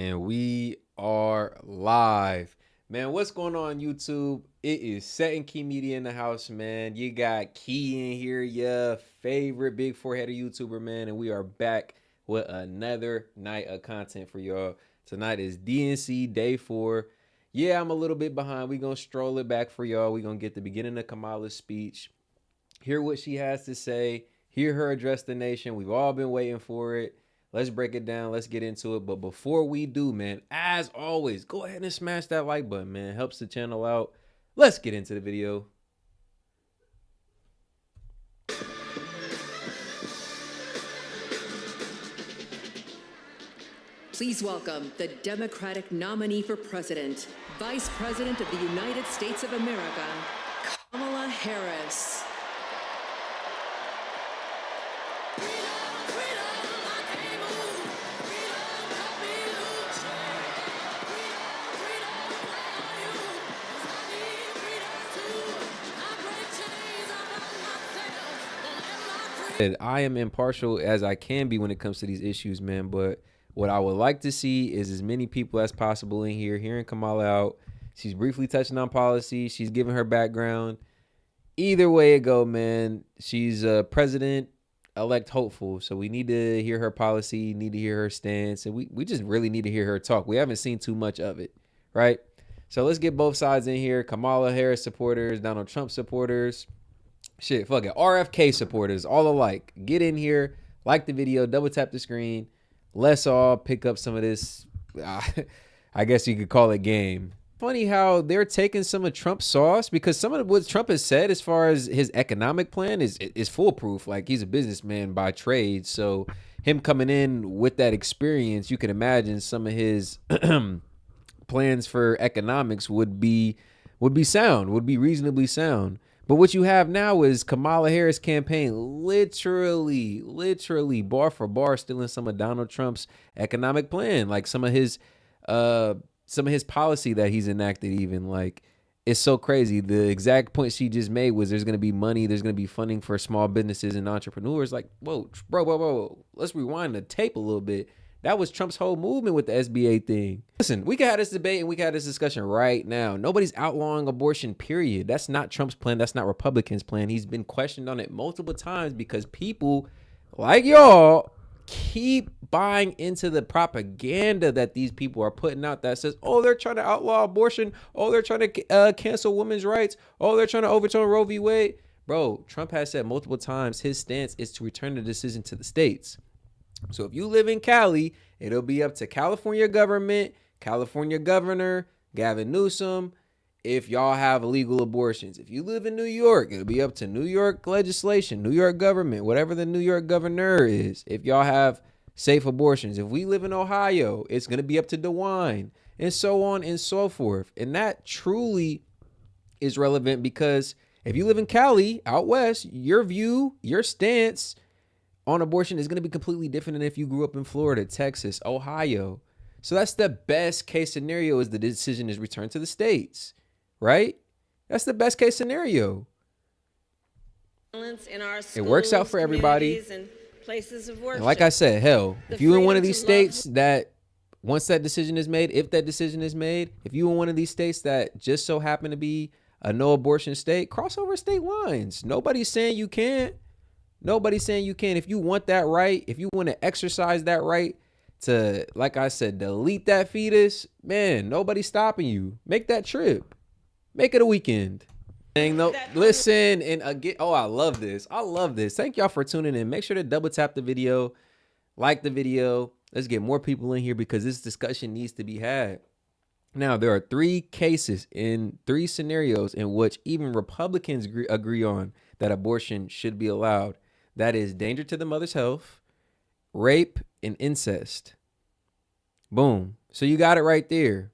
And we are live. Man, what's going on YouTube? It is Set and Key Media in the house, man. You got Key in here, your favorite big four-headed YouTuber, man. And we are back with another night of content for y'all. Tonight is DNC Day 4. Yeah, I'm a little bit behind. We're going to stroll it back for y'all. We're going to get the beginning of Kamala's speech, hear what she has to say, hear her address the nation. We've all been waiting for it. Let's break it down. Let's get into it. But before we do, man, as always, go ahead and smash that like button, man. Helps the channel out. Let's get into the video. Please welcome the Democratic nominee for president, Vice President of the United States of America, Kamala Harris. I am impartial as I can be when it comes to these issues, man. But what I would like to see is as many people as possible in here hearing Kamala out. She's briefly touching on policy. She's giving her background. Either way it go, man, she's a president-elect hopeful. So we need to hear her policy, need to hear her stance. And we just really need to hear her talk. We haven't seen too much of it, right? So let's get both sides in here. Kamala Harris supporters, Donald Trump supporters. Shit, fuck it. RFK supporters, all alike. Get in here, like the video, double tap the screen. Let's all pick up some of this, I guess you could call it game. Funny how they're taking some of Trump's sauce, because some of what Trump has said as far as his economic plan is foolproof. Like, he's a businessman by trade. So him coming in with that experience, you can imagine some of his plans for economics would be sound, would be reasonably sound. But what you have now is Kamala Harris campaign literally bar for bar stealing some of Donald Trump's economic plan, like some of his policy that he's enacted. Even, like, it's so crazy. The exact point she just made was there's going to be money, there's going to be funding for small businesses and entrepreneurs. Like, whoa, bro, let's rewind the tape a little bit. That was Trump's whole movement with the SBA thing. Listen, we can have this debate and we can have this discussion right now. Nobody's outlawing abortion, period. That's not Trump's plan. That's not Republicans' plan. He's been questioned on it multiple times because people like y'all keep buying into the propaganda that these people are putting out that says, oh, they're trying to outlaw abortion. Oh, they're trying to cancel women's rights. Oh, they're trying to overturn Roe v. Wade. Bro, Trump has said multiple times his stance is to return the decision to the states. So if you live in Cali, it'll be up to California government, California governor, Gavin Newsom, if y'all have illegal abortions. If you live in New York, it'll be up to New York legislation, New York government, whatever the New York governor is, if y'all have safe abortions. If we live in Ohio, it's going to be up to DeWine, and so on and so forth. And that truly is relevant because if you live in Cali, out west, your view, your stance on abortion is going to be completely different than if you grew up in Florida, Texas, Ohio. So that's the best case scenario, is the decision is returned to the states, right? That's the best case scenario. In our schools, it works out for everybody. And places of worship. And like I said, hell, if you in one of these states that once that decision is made, if that decision is made, if you in one of these states that just so happen to be a no abortion state, cross over state lines. Nobody's saying you can't. Nobody's saying you can. If you want that right, if you want to exercise that right to, like I said, delete that fetus, man, nobody's stopping you. Make that trip. Make it a weekend. No, listen, and again, oh, I love this. I love this. Thank y'all for tuning in. Make sure to double tap the video, like the video. Let's get more people in here because this discussion needs to be had. Now, there are 3 cases in 3 scenarios in which even Republicans agree on that abortion should be allowed. That is danger to the mother's health, rape, and incest. Boom. So you got it right there.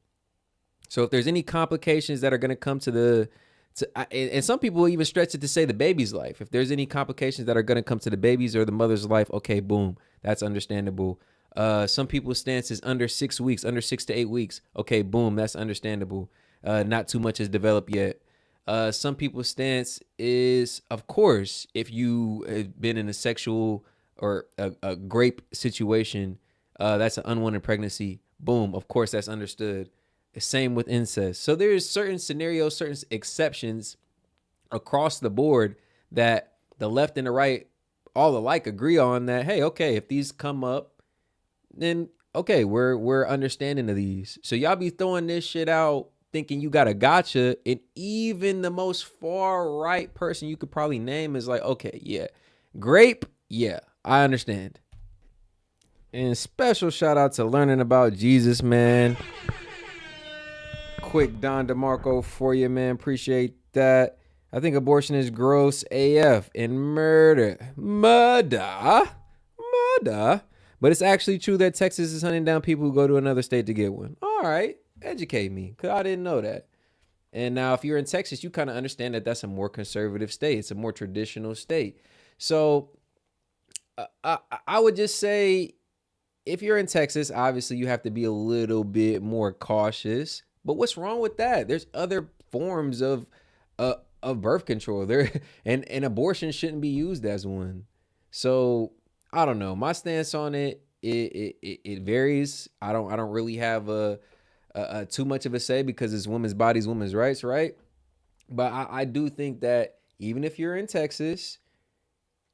So if there's any complications that are going to come and some people even stretch it to say the baby's life. If there's any complications that are going to come to the baby's or the mother's life, okay, boom, that's understandable. Some people's stance is under 6 weeks, under 6 to 8 weeks. Okay, boom, that's understandable. Not too much is developed yet. Some people's stance is, of course, if you have been in a sexual or a grape situation, that's an unwanted pregnancy. Boom. Of course, that's understood. Same with incest. So there's certain scenarios, certain exceptions across the board that the left and the right all alike agree on that, hey, okay, if these come up, then okay, we're understanding of these. So y'all be throwing this shit out thinking you got a gotcha, and even the most far right person you could probably name is like, okay, yeah, grape, yeah, I understand. And special shout out to Learning About Jesus, man. Quick Don DeMarco for you, man. Appreciate that. I think abortion is gross AF and murder. Murder. But it's actually true that Texas is hunting down people who go to another state to get one. All right. Educate me, because I didn't know that. And now if you're in Texas, you kind of understand that that's a more conservative state. It's a more traditional state. So I would just say, if you're in Texas, obviously you have to be a little bit more cautious. But what's wrong with that? There's other forms of birth control there, and abortion shouldn't be used as one. So I don't know. My stance on it varies. I don't really have a too much of a say, because it's women's bodies, women's rights, right? But I do think that even if you're in Texas,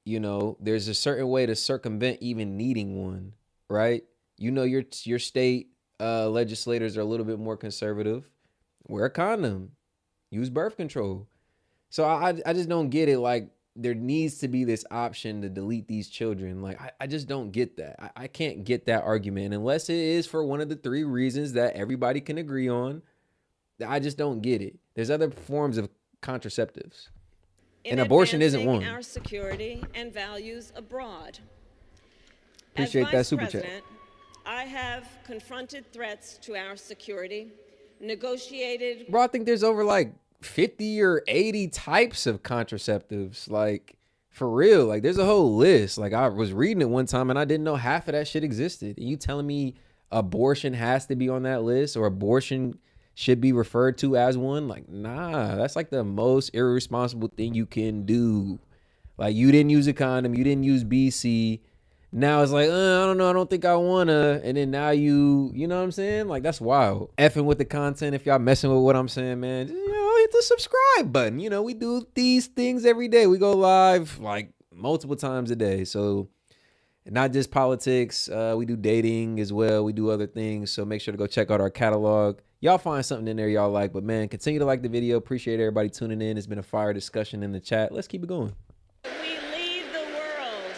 you know, there's a certain way to circumvent even needing one, right? You know, your state legislators are a little bit more conservative. Wear a condom, use birth control. So I just don't get it. Like, there needs to be this option to delete these children. Like, I just don't get that. I can't get that argument unless it is for one of the three reasons that everybody can agree on. I just don't get it. There's other forms of contraceptives. And abortion isn't one. Our security and values abroad. Appreciate that super chat. I have confronted threats to our security, negotiated. Bro, I think there's over like 50 or 80 types of contraceptives. Like, for real. Like, there's a whole list. Like, I was reading it one time and I didn't know half of that shit existed. And you telling me abortion has to be on that list, or abortion should be referred to as one? Like, nah, that's like the most irresponsible thing you can do. Like, you didn't use a condom, you didn't use BC. Now it's like, I don't know, I don't think I wanna. And then now you know what I'm saying? Like, that's wild. Effing with the content. If y'all messing with what I'm saying, man, just, hit the subscribe button. You know, we do these things every day. We go live like multiple times a day. So not just politics. We do dating as well. We do other things. So make sure to go check out our catalog. Y'all find something in there y'all like. But man, continue to like the video. Appreciate everybody tuning in. It's been a fire discussion in the chat. Let's keep it going. We lead the world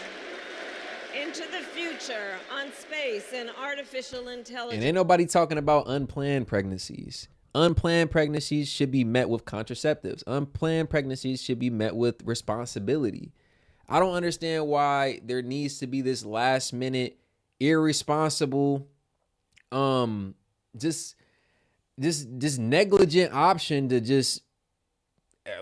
into the future on space and artificial intelligence. And ain't nobody talking about unplanned pregnancies. Unplanned pregnancies should be met with contraceptives. Unplanned pregnancies should be met with responsibility. I don't understand why there needs to be this last minute irresponsible just negligent option to just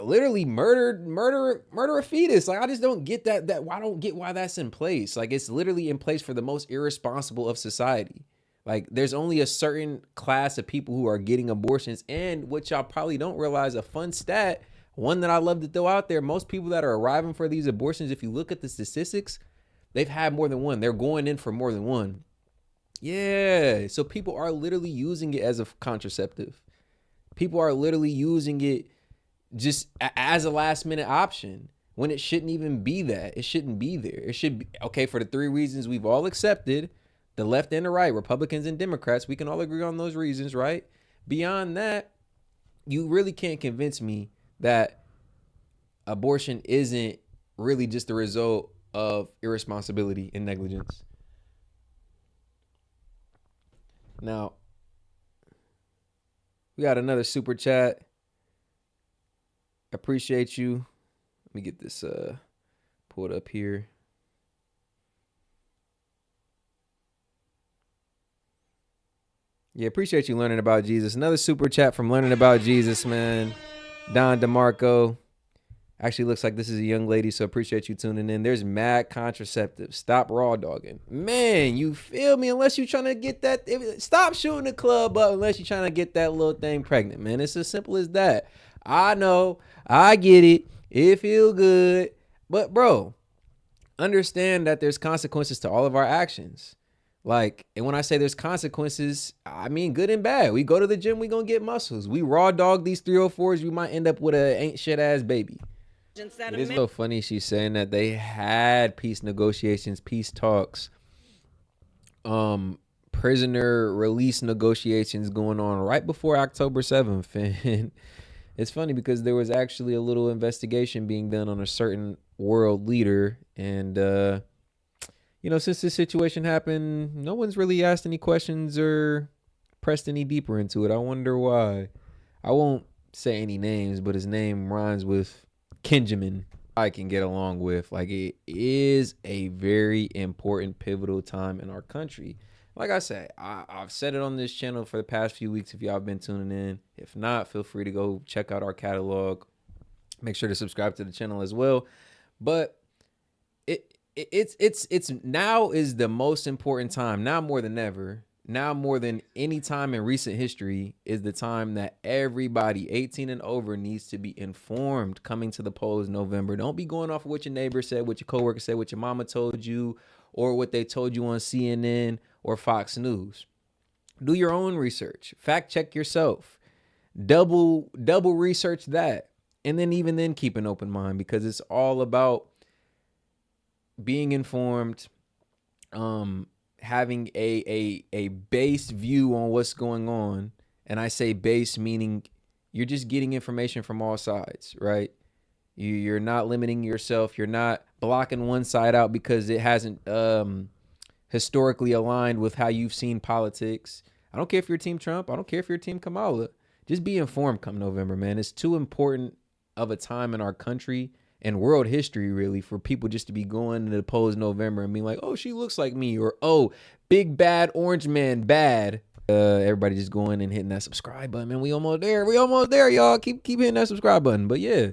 literally murder a fetus. Like, I just don't get that I don't get why that's in place. Like, it's literally in place for the most irresponsible of society. Like, there's only a certain class of people who are getting abortions. And what y'all probably don't realize, a fun stat, one that I love to throw out there, most people that are arriving for these abortions, if you look at the statistics, they've had more than one. They're going in for more than one. Yeah. So people are literally using it as a contraceptive. People are literally using it just as a last minute option when it shouldn't even be that. It shouldn't be there. It should be, okay, for the three reasons we've all accepted, the left and the right, Republicans and Democrats, we can all agree on those reasons, right? Beyond that, you really can't convince me that abortion isn't really just the result of irresponsibility and negligence. Now, we got another super chat. Appreciate you. Let me get this pulled up here. Yeah, appreciate you learning about Jesus. Another super chat from Learning About Jesus, man. Don DeMarco. Actually looks like this is a young lady, so appreciate you tuning in. There's mad contraceptives. Stop raw dogging. Man, you feel me? Unless you're trying to get that. Stop shooting the club up unless you're trying to get that little thing pregnant, man. It's as simple as that. I know. I get it. It feel good. But, bro, understand that there's consequences to all of our actions. Like, and when I say there's consequences, I mean good and bad. We go to the gym, we gonna get muscles. We raw dog these 304s, we might end up with a ain't shit ass baby. It is so funny she's saying that they had peace negotiations, peace talks, prisoner release negotiations going on right before October 7th. And it's funny because there was actually a little investigation being done on a certain world leader. And, since this situation happened, no one's really asked any questions or pressed any deeper into it. I wonder why. I won't say any names, but his name rhymes with Kenjamin. I can get along with. Like, it is a very important, pivotal time in our country. Like I said, I've said it on this channel for the past few weeks if y'all been tuning in. If not, feel free to go check out our catalog. Make sure to subscribe to the channel as well. But it's now is the most important time, now more than ever. Now more than any time in recent history is the time that everybody 18 and over needs to be informed coming to the polls November. Don't be going off of what your neighbor said, what your coworker said, what your mama told you, or what they told you on CNN or Fox News. Do your own research. Fact check yourself. Double research that. And then even then keep an open mind, because it's all about being informed, having a base view on what's going on. And I say base meaning you're just getting information from all sides, right? You're not limiting yourself. You're not blocking one side out because it hasn't historically aligned with how you've seen politics. I don't care if you're Team Trump. I don't care if you're Team Kamala. Just be informed come November, man. It's too important of a time in our country and world history, really, for people just to be going to the polls November and being like, oh, she looks like me, or oh, big bad orange man bad. Everybody just going and hitting that subscribe button, man. We almost there, y'all. Keep hitting that subscribe button. But yeah,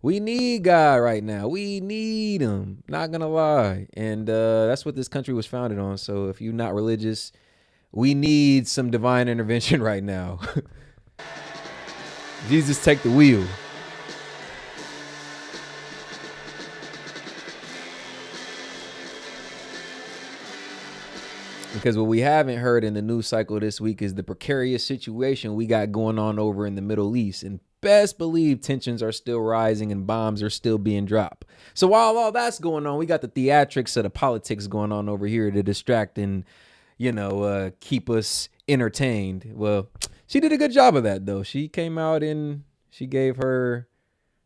we need God right now. We need him, not gonna lie. And that's what this country was founded on. So if you're not religious, we need some divine intervention right now. Jesus, take the wheel. Because what we haven't heard in the news cycle this week is the precarious situation we got going on over in the Middle East. And best believe tensions are still rising and bombs are still being dropped. So while all that's going on, we got the theatrics of the politics going on over here to distract and, keep us entertained. Well, she did a good job of that, though. She came out and she gave her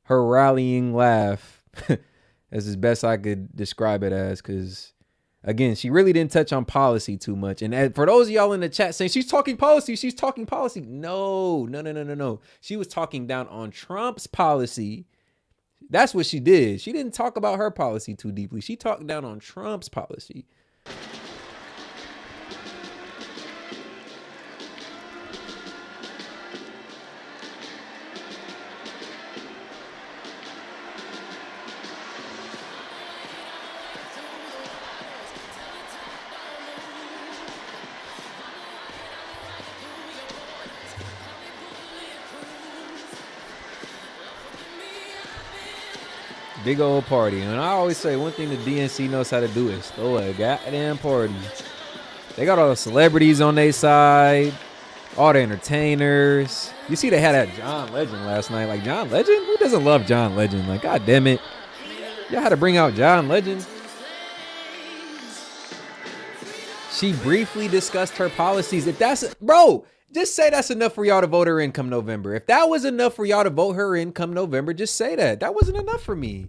rallying laugh as best I could describe it as, because again, she really didn't touch on policy too much. And for those of y'all in the chat saying she's talking policy, No. She was talking down on Trump's policy. That's what she did. She didn't talk about her policy too deeply. She talked down on Trump's policy. Big old party. And I always say one thing the DNC knows how to do is throw a goddamn party. They got all the celebrities on their side, all the entertainers. You see they had that John Legend last night. Like, John Legend? Who doesn't love John Legend? Like, god damn it. Y'all had to bring out John Legend. She briefly discussed her policies. If that's, bro, just say that's enough for y'all to vote her in come November. If that was enough for y'all to vote her in come November, just say that. That wasn't enough for me.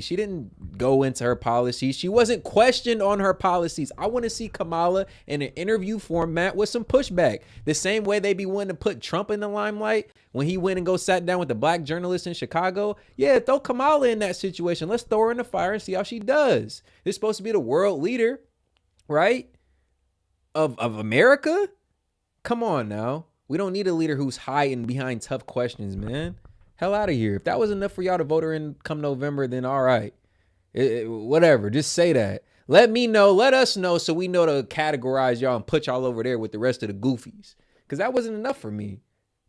She didn't go into her policies. She wasn't questioned on her policies. I want to see Kamala in an interview format with some pushback. The same way they be wanting to put Trump in the limelight when he went and sat down with the black journalist in Chicago. Yeah, throw Kamala in that situation. Let's throw her in the fire and see how she does. This is supposed to be the world leader, right? Of America? Come on now. We don't need a leader who's hiding behind tough questions, man. Hell out of here. If that was enough for y'all to vote her in come November, then all right. Whatever. Just say that. Let me know. Let us know so we know to categorize y'all and put y'all over there with the rest of the goofies. Because that wasn't enough for me.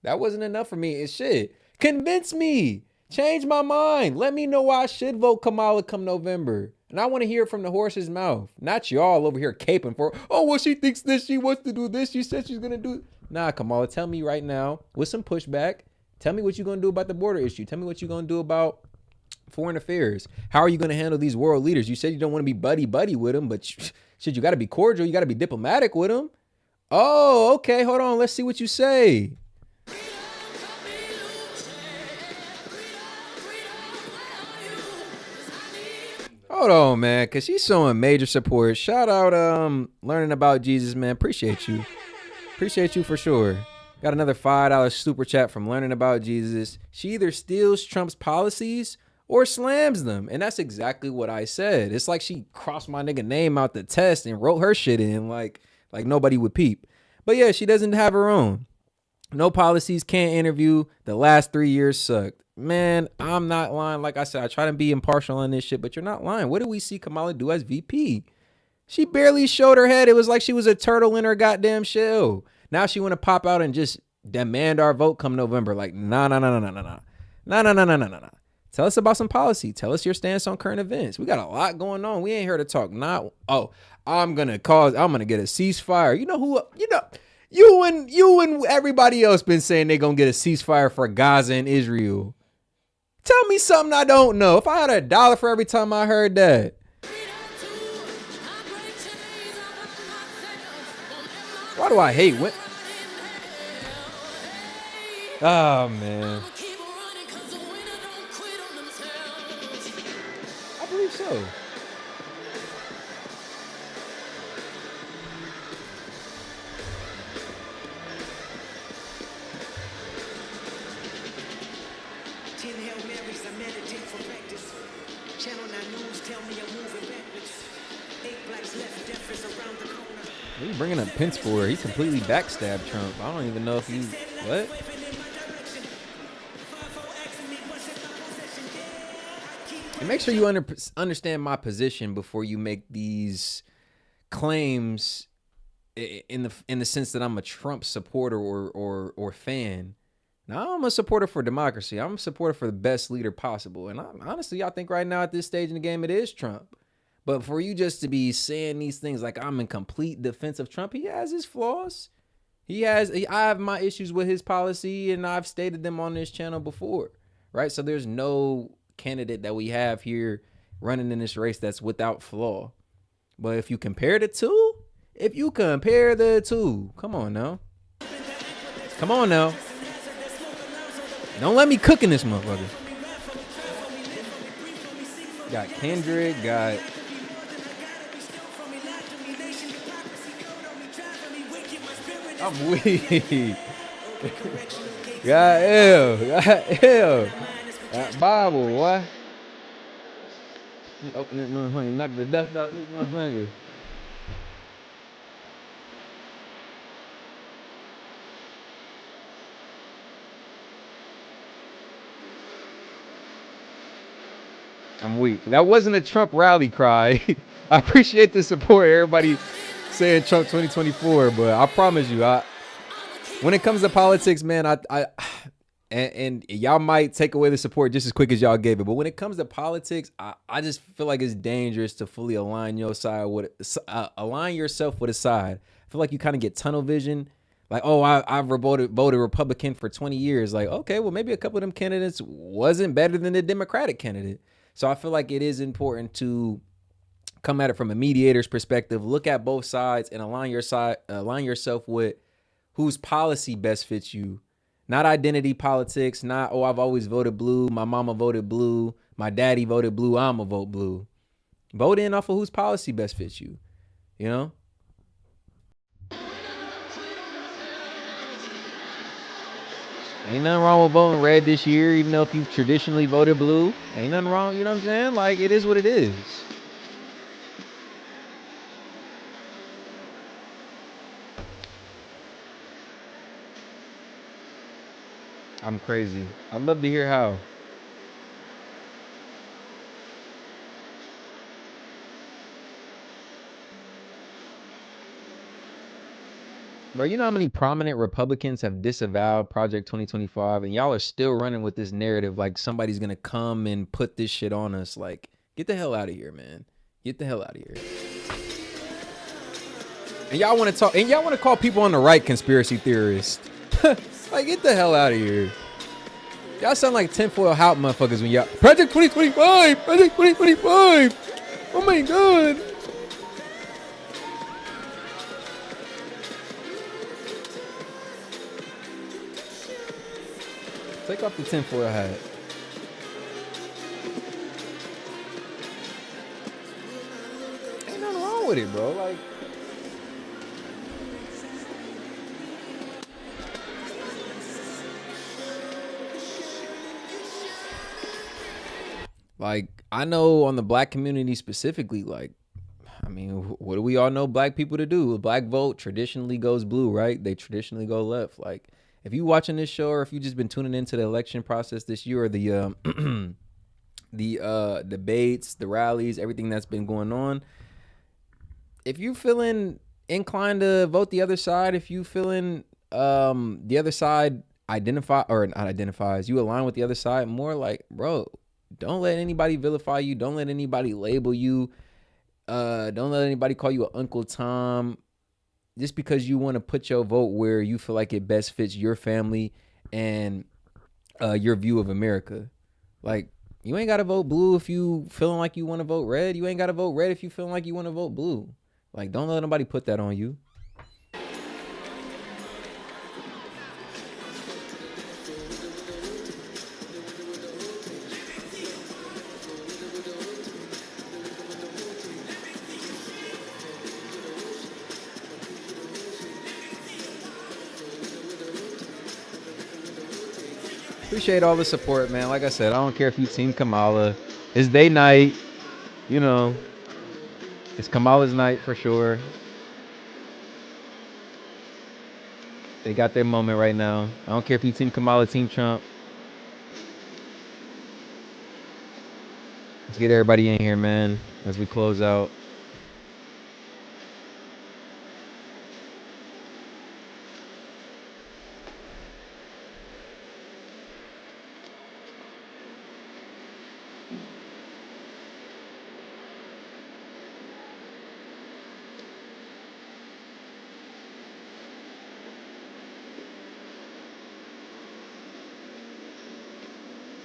It's shit. Convince me. Change my mind. Let me know why I should vote Kamala come November. And I want to hear it from the horse's mouth, not y'all over here caping for, oh, well, she thinks this, she wants to do this, she said she's going to do it. Nah, Kamala, tell me right now with some pushback. Tell me what you're going to do about the border issue. Tell me what you're going to do about foreign affairs. How are you going to handle these world leaders? You said you don't want to be buddy with them, but shit, you got to be cordial. You got to be diplomatic with them. Oh, okay. Hold on. Let's see what you say. Hold on, man, because she's showing major support. Shout out Learning About Jesus, man. Appreciate you. Appreciate you for sure. Got another $5 super chat from Learning About Jesus. She either steals Trump's policies or slams them. And that's exactly what I said. It's like she crossed my nigga name out the test and wrote her shit in like nobody would peep. But yeah, she doesn't have her own. No policies, can't interview. The last 3 years sucked. Man, I'm not lying. Like I said, I try to be impartial on this shit, but you're not lying. What did we see Kamala do as VP? She barely showed her head. It was like she was a turtle in her goddamn shell. Now she want to pop out and just demand our vote come November. Like, nah. Tell us about some policy. Tell us your stance on current events. We got a lot going on. We ain't here to talk. I'm gonna get a ceasefire. You and everybody else been saying they gonna get a ceasefire for Gaza and Israel. Tell me something I don't know. If I had $1 for every time I heard that. Why do I hate what? Oh, man. I believe so. What are you bringing up Pence for? He completely backstabbed Trump. I don't even know if he... What? And make sure you understand my position before you make these claims in the sense that I'm a Trump supporter or fan. Now, I'm a supporter for democracy. I'm a supporter for the best leader possible. And honestly, I think right now at this stage in the game, it is Trump. But for you just to be saying these things like I'm in complete defense of Trump, he has his flaws. I have my issues with his policy, and I've stated them on this channel before, right? So there's no candidate that we have here running in this race that's without flaw. But if you compare the two, come on now. Don't let me cook in this motherfucker. Got Kendrick, got... I'm weak. Got L. That Bible, what? Open it, motherfucker. Knock the dust out this motherfucker. I'm weak. That wasn't a Trump rally cry. I appreciate the support. Everybody saying Trump 2024, but I promise you, when it comes to politics, man, and y'all might take away the support just as quick as y'all gave it. But when it comes to politics, I just feel like it's dangerous to fully align yourself with a side. I feel like you kind of get tunnel vision. Like, oh, I've voted Republican for 20 years. Like, okay, well, maybe a couple of them candidates wasn't better than the Democratic candidate. So I feel like it is important to come at it from a mediator's perspective, look at both sides and align yourself with whose policy best fits you. Not identity politics, not, oh, I've always voted blue, my mama voted blue, my daddy voted blue, I'ma vote blue. Vote in off of whose policy best fits you, you know? Ain't nothing wrong with voting red this year, even though if you've traditionally voted blue. Ain't nothing wrong, you know what I'm saying? Like, it is what it is. I'm crazy. I'd love to hear how. Bro, you know how many prominent Republicans have disavowed Project 2025, and y'all are still running with this narrative like somebody's gonna come and put this shit on us. Like, get the hell out of here, man. Get the hell out of here. And y'all want to talk, and y'all want to call people on the right conspiracy theorists. Like, get the hell out of here. Y'all sound like tinfoil hat motherfuckers when y'all Project 2025, Project 2025. Oh my god. Take off the tinfoil hat. Ain't nothing wrong with it, bro. Like, I know on the black community specifically, like, I mean, what do we all know black people to do? A black vote traditionally goes blue, right? They traditionally go left. Like, if you watching this show or if you just been tuning into the election process this year or the debates, the rallies, everything that's been going on, if you feeling inclined to vote the other side, if you feeling the other side identifies, you align with the other side more, like, bro, don't let anybody vilify you. Don't let anybody label you. Don't let anybody call you an Uncle Tom just because you want to put your vote where you feel like it best fits your family and your view of America. Like, you ain't got to vote blue if you feeling like you want to vote red. You ain't got to vote red if you feeling like you want to vote blue. Like, don't let nobody put that on you. Appreciate all the support, man. Like I said, I don't care if you team Kamala. It's day night. You know, it's Kamala's night for sure. They got their moment right now. I don't care if you team Kamala, team Trump. Let's get everybody in here, man, as we close out.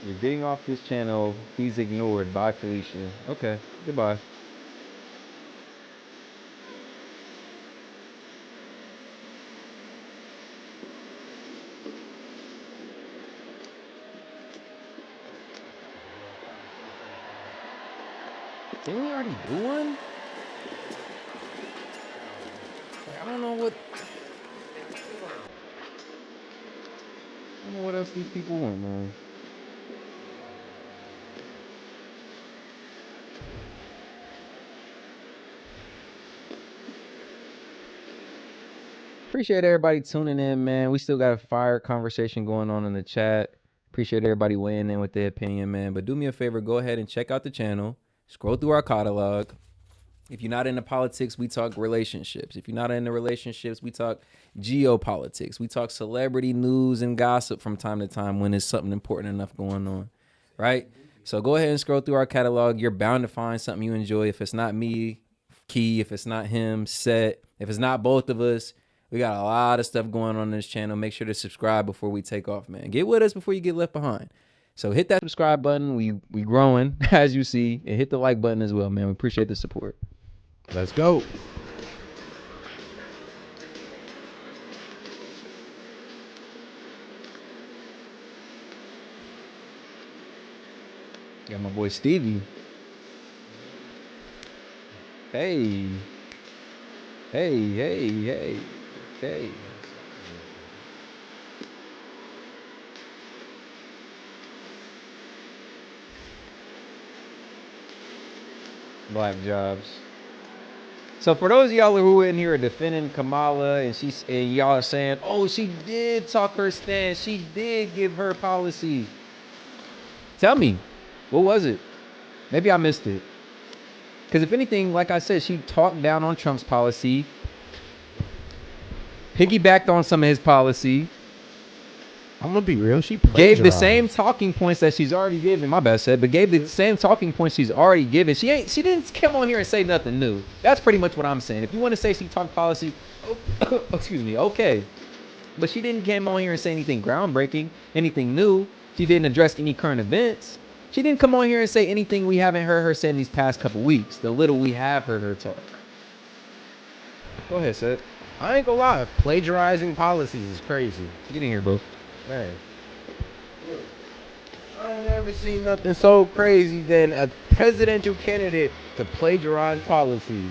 You're getting off this channel. He's ignored. Bye, Felicia. Okay, goodbye. Didn't we already do one? Like, I don't know what else these people want, man. Appreciate everybody tuning in, man. We still got a fire conversation going on in the chat. Appreciate everybody weighing in with their opinion, man. But do me a favor, go ahead and check out the channel. Scroll through our catalog. If you're not into politics, we talk relationships. If you're not into relationships, we talk geopolitics. We talk celebrity news and gossip from time to time when there's something important enough going on, right? So go ahead and scroll through our catalog. You're bound to find something you enjoy. If it's not me, Key. If it's not him, S.E.T. If it's not both of us, we got a lot of stuff going on in this channel. Make sure to subscribe before we take off, man. Get with us before you get left behind. So hit that subscribe button. We growing, as you see. And hit the like button as well, man. We appreciate the support. Let's go. Got my boy Stevie. Hey. Hey. Black jobs. So for those of y'all who in here are defending Kamala and y'all are saying, oh, she did talk her stance. She did give her policy. Tell me, what was it? Maybe I missed it. Because if anything, like I said, she talked down on Trump's policy, piggybacked on some of his policy, I'm gonna be real. She Gave the plagiarized. same talking points that she's already given. My bad, said, but gave the same talking points she's already given. She didn't come on here and say nothing new. That's pretty much what I'm saying. If you want to say she talked policy, excuse me, okay. But she didn't come on here and say anything groundbreaking, anything new. She didn't address any current events. She didn't come on here and say anything we haven't heard her say in these past couple weeks. The little we have heard her talk. Go ahead, Seth. I ain't gonna lie. Plagiarizing policies is crazy. Get in here, bro. Man. I ain't never seen nothing so crazy than a presidential candidate to plagiarize policies.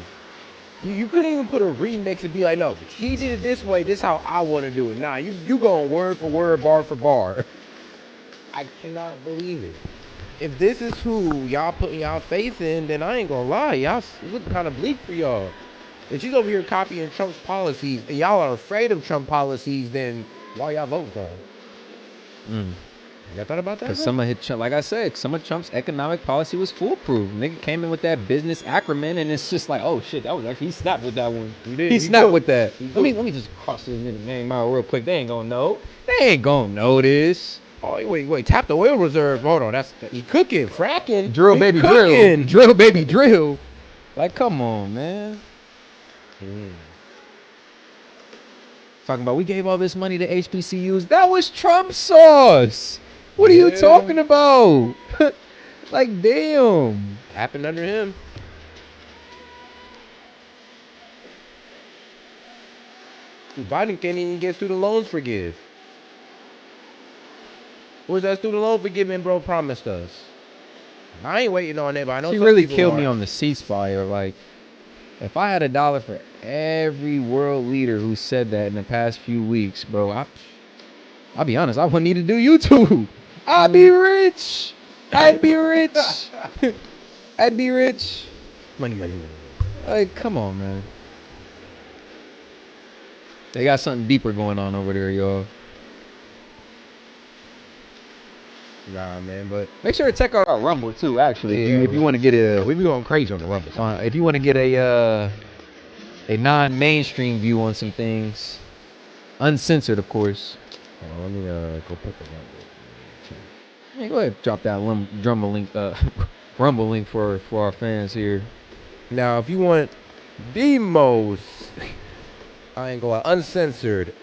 You couldn't even put a remix and be like, no, he did it this way. This is how I want to do it. Nah, you going word for word, bar for bar. I cannot believe it. If this is who y'all putting y'all faith in, then I ain't gonna lie. Y'all looking kind of bleak for y'all. If she's over here copying Trump's policies and y'all are afraid of Trump policies, then why y'all voting for him? Y'all thought about that? Because some of his, like I said, some of Trump's economic policy was foolproof. Nigga came in with that business acumen, and it's just like, oh shit, that was actually, he snapped with that one. He snapped with that. Let me just cross this name out real quick. They ain't gonna know. They ain't gonna know this. Oh, wait, tap the oil reserve. Hold on, he cooking, fracking. Drill, baby, drill. Drill, baby, drill. Like, come on, man. Talking about, we gave all this money to HBCUs. That was Trump sauce. What are you talking about? Like, damn. Happened under him. Biden can't even get student loans forgive. Where's that student loan forgiving bro promised us? I ain't waiting on it, but I know she some really people killed are. me on the ceasefire. Like, if I had $1 for every world leader who said that in the past few weeks, bro, I'll be honest, I wouldn't need to do YouTube. I'd be rich. I'd be rich. I'd be rich. Money. Like, come on, man. They got something deeper going on over there, y'all. Nah, man, but Make sure to check out our Rumble too. Actually, if you want to get we be going crazy on the Rumble. if you want to get a non-mainstream view on some things, uncensored, of course. Let me go put the Rumble. Hey, go ahead, drop that Rumble link, Rumble link for our fans here. Now, if you want the most, I ain't gonna lie, uncensored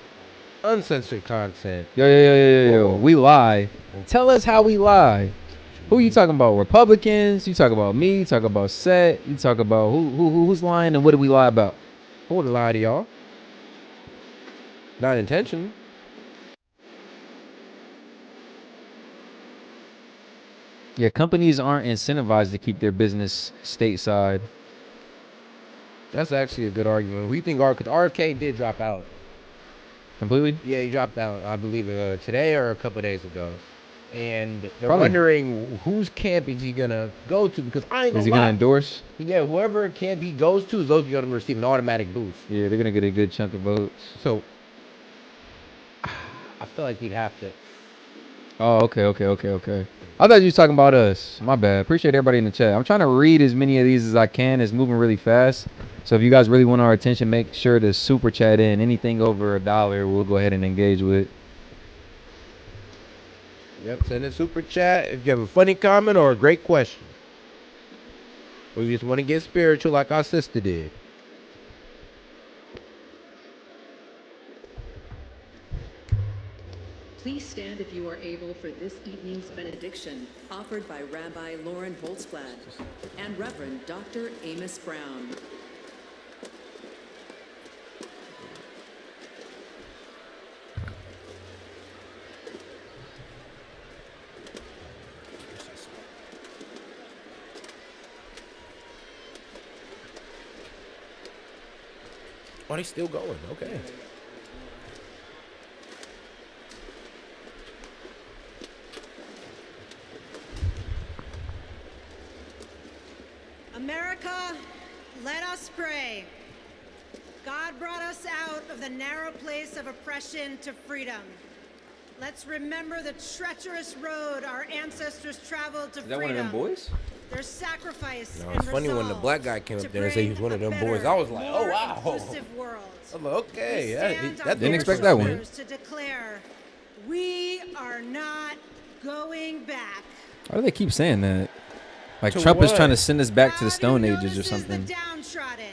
content. Yo. We lie. Tell us how we lie. Who you talking about? Republicans? You talk about me? You talk about S.E.T? You talk about who's lying and what do we lie about? I wouldn't lie to y'all. Not intentionally. Yeah, companies aren't incentivized to keep their business stateside. That's actually a good argument. We think RFK did drop out. Completely? Yeah, he dropped out, I believe, today or a couple of days ago. And they're Probably. wondering whose camp is he gonna go to, because I ain't gonna Is he lie. gonna endorse? Yeah, whoever camp he goes to, those are gonna receive an automatic boost. Yeah, they're gonna get a good chunk of votes. So I feel like he'd have to. Oh, okay. I thought you was talking about us. My bad. Appreciate everybody in the chat. I'm trying to read as many of these as I can. It's moving really fast. So if you guys really want our attention, make sure to super chat in. Anything over $1, we'll go ahead and engage with. Yep, send a super chat if you have a funny comment or a great question. Or you just want to get spiritual like our sister did. Please stand if you are able for this evening's benediction, offered by Rabbi Lauren Holtzblatt and Reverend Dr. Amos Brown. Oh, they still going. Okay. America, let us pray. God brought us out of the narrow place of oppression to freedom. Let's remember the treacherous road our ancestors traveled to freedom. Is that one of them boys? Their sacrifice No, and it's funny when the black guy came up there and said he was one of them boys. I was like, oh wow. Inclusive world. I'm like, okay, We stand that on Didn't their expect that one. shoulders to declare We are not going back. Why do they keep saying that? Like To Trump is what? trying to send us back to the God Stone who Ages or notices something. the downtrodden.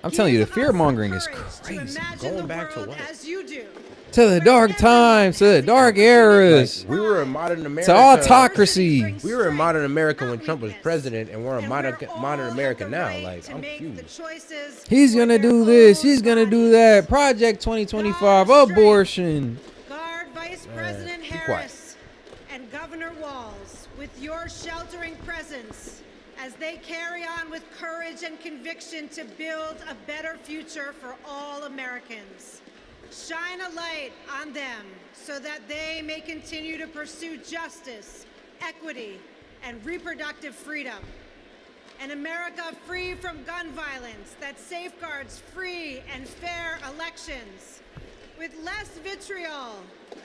I'm telling you, the Give fear us mongering is courage to crazy. imagine Going the back to world what? as you do. To the dark times, to the dark eras, We were in modern America. to autocracy. We were in modern America when Trump was president, and we're in modern America now. Like, I'm confused. He's gonna do this. He's gonna do that. Project 2025, abortion. Guard Vice President be quiet. Harris and Governor Walz with your sheltering presence as they carry on with courage and conviction to build a better future for all Americans. Shine a light on them so that they may continue to pursue justice, equity, and reproductive freedom. An America free from gun violence that safeguards free and fair elections, with less vitriol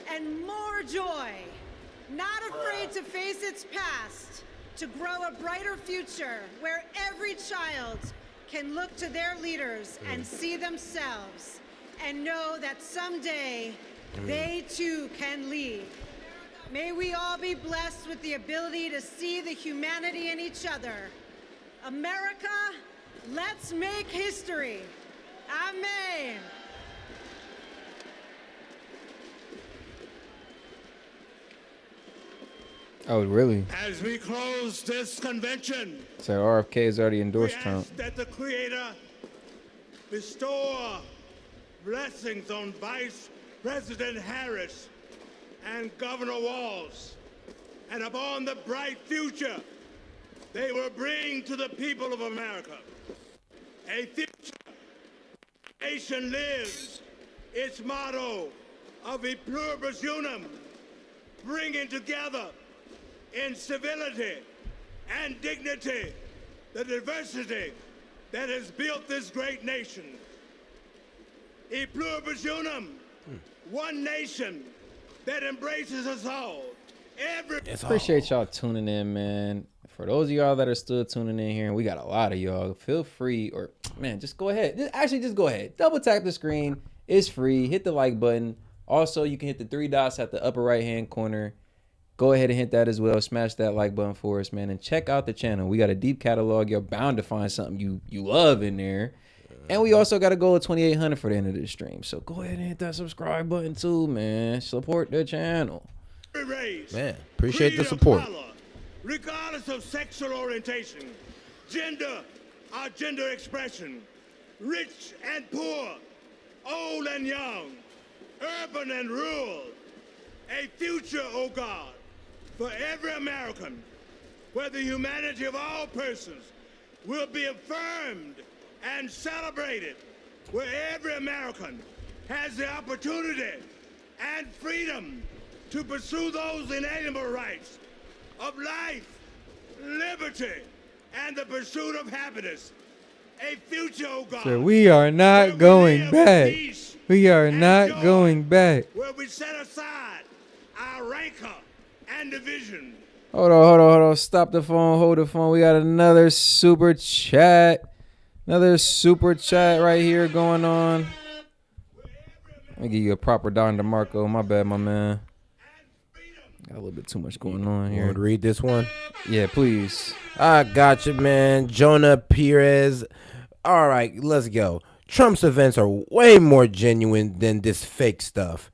and more joy, not afraid to face its past, to grow a brighter future where every child can look to their leaders and see themselves and know that someday they too can lead. May we all be blessed with the ability to see the humanity in each other. America, let's make history. Amen. Oh, really? As we close this convention, So RFK has already we endorsed ask Trump. that the Creator bestow blessings on Vice President Harris and Governor Walz, and upon the bright future they will bring to the people of America. A future nation lives its motto of e pluribus unum, bringing together in civility and dignity the diversity that has built this great nation. E pluribus unum, one nation that embraces us all. Appreciate y'all tuning in, man. For those of y'all that are still tuning in here, and we got a lot of y'all, feel free, or man, just go ahead. Just go ahead. Double tap the screen. It's free. Hit the like button. Also, you can hit the 3 dots at the upper right-hand corner. Go ahead and hit that as well. Smash that like button for us, man. And check out the channel. We got a deep catalog. You're bound to find something you love in there. And we also got a goal of 2,800 for the end of the stream. So go ahead and hit that subscribe button too, man. Support the channel. Man, appreciate the support. Regardless of sexual orientation, gender or gender expression, rich and poor, old and young, urban and rural, a future, oh God, for every American, where the humanity of all persons will be affirmed and celebrated, where every American has the opportunity and freedom to pursue those inalienable rights of life, liberty, and the pursuit of happiness. A future, oh God. So we are not going back. We are not going back. Where we set aside our rancor and division. Hold on. Stop the phone. Hold the phone. We got another super chat. Another super chat right here going on. Let me give you a proper Don DeMarco. My bad, my man. Got a little bit too much going on You here. want to read this one? Yeah, please. I got you, man. Jonah Perez. All right, let's go. Trump's events are way more genuine than this fake stuff.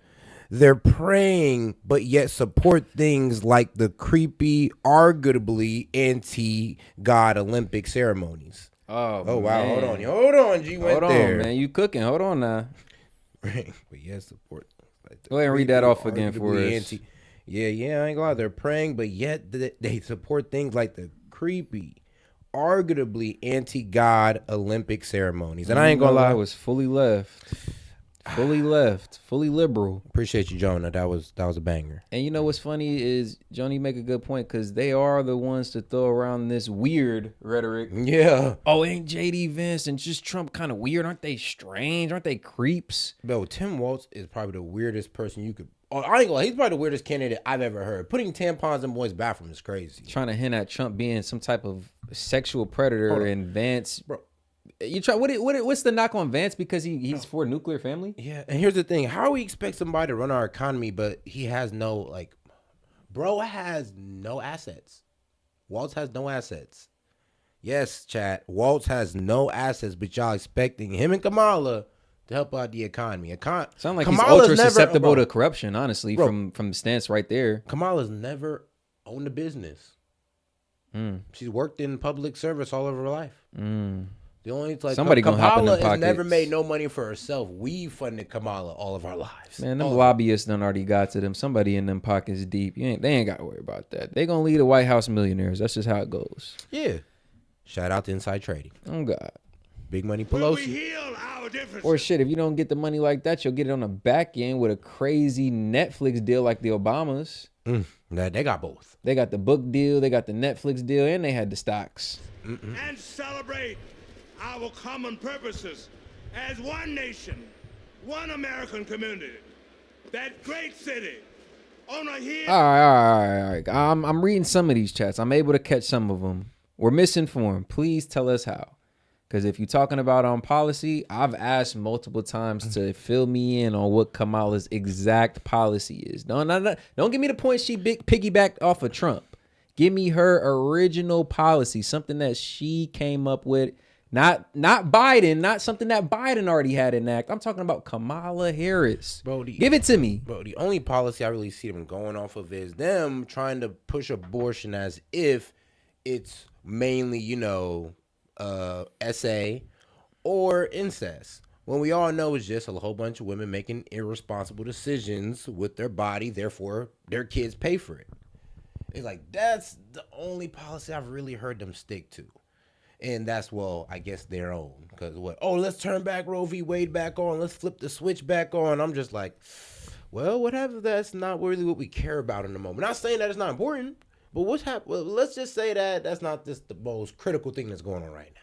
They're praying, but yet support things like the creepy, arguably anti-God Olympic ceremonies. Oh wow. man. Hold on. G went Hold on, there. man. You cooking. Hold on now. But yes, support. Like Go ahead and read that off again for arguably us. Yeah, I ain't gonna lie. They're praying, but yet they support things like the creepy, arguably anti-God Olympic ceremonies. And I ain't gonna lie. I was fully left. Fully liberal. Appreciate you, Jonah. That was a banger. And you know what's funny is, Johnny, make a good point, because they are the ones to throw around this weird rhetoric. Yeah. Oh, ain't JD Vance and just Trump kind of weird? Aren't they strange? Aren't they creeps? Bro, Tim Walz is probably the weirdest person you could. Oh, I ain't gonna lie, he's probably the weirdest candidate I've ever heard. Putting tampons in boys' bathroom is crazy. Trying to hint at Trump being some type of sexual predator, and Vance Bro, You try what's the knock on Vance because he's for a nuclear family? Yeah, and here's the thing: how we expect somebody to run our economy, but he has no bro has no assets. Waltz has no assets. Yes, chat. Waltz has no assets, but y'all expecting him and Kamala to help out the economy. Sound like Kamala's he's ultra susceptible bro, to corruption, honestly, bro, from the stance right there. Kamala's never owned a business. She's worked in public service all of her life. The only somebody gonna hop in them Kamala has never pockets. made no money for herself. We funded Kamala all of our lives. Man, them lobbyists done already got to them. Somebody in them pockets deep. They ain't got to worry about that. They gonna lead the White House millionaires. That's just how it goes. Yeah. Shout out to inside trading. Oh God. Big money Will we Pelosi. heal our differences? Or shit, if you don't get the money like that, you'll get it on the back end with a crazy Netflix deal like the Obamas. Nah, they got both. They got the book deal, they got the Netflix deal, and they had the stocks. And celebrate our common purposes as one nation, one American community, that great city on a hill. All right. I'm reading some of these chats. I'm able to catch some of them. We're misinformed. Please tell us how. Because if you're talking about on policy, I've asked multiple times to fill me in on what Kamala's exact policy is. Don't give me the point she piggybacked off of Trump. Give me her original policy, something that she came up with. Not Biden, not something that Biden already had enacted. I'm talking about Kamala Harris. Bro, give it to me. Bro, the only policy I really see them going off of is them trying to push abortion as if it's mainly, SA or incest. When we all know it's just a whole bunch of women making irresponsible decisions with their body, therefore their kids pay for it. It's like, that's the only policy I've really heard them stick to. And that's, well, I guess their own. Because let's turn back Roe v. Wade back on. Let's flip the switch back on. I'm just like, well, what happens if that's not really what we care about in the moment? Not saying that it's not important, but let's just say that that's not just the most critical thing that's going on right now.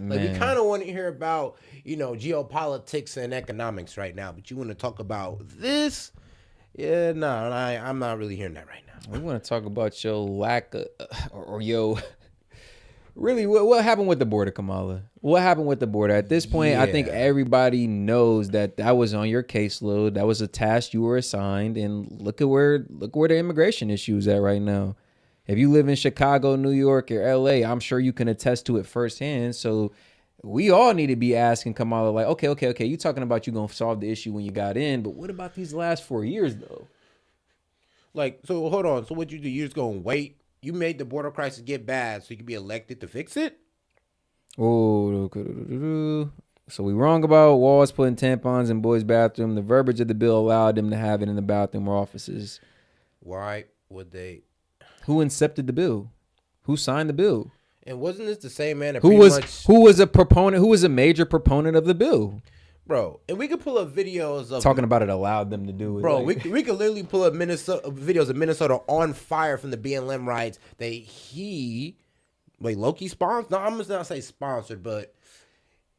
Like, we kind of want to hear about, geopolitics and economics right now, but you want to talk about this? Yeah, no, I'm not really hearing that right now. We want to talk about your lack of, or your... Really, what happened with the border, Kamala? What happened with the border? At this point, I think everybody knows that was on your caseload. That was a task you were assigned, and look where the immigration issue is at right now. If you live in Chicago, New York, or LA, I'm sure you can attest to it firsthand. So we all need to be asking Kamala, like, okay, you talking about you gonna solve the issue when you got in, but what about these last 4 years though? Like, so hold on. So what you do? You're just gonna wait? You made the border crisis get bad so you can be elected to fix it? Oh, so we wrong about walls putting tampons in boys' bathroom. The verbiage of the bill allowed them to have it in the bathroom or offices. Why would they? Who incepted the bill? Who signed the bill? And wasn't this the same man that who was a proponent? Who was a major proponent of the bill? Bro, and we could pull up videos of talking about it allowed them to do it. Bro, we could literally pull up videos of Minnesota on fire from the BLM riots that Loki sponsored. No, I'm just not say sponsored, but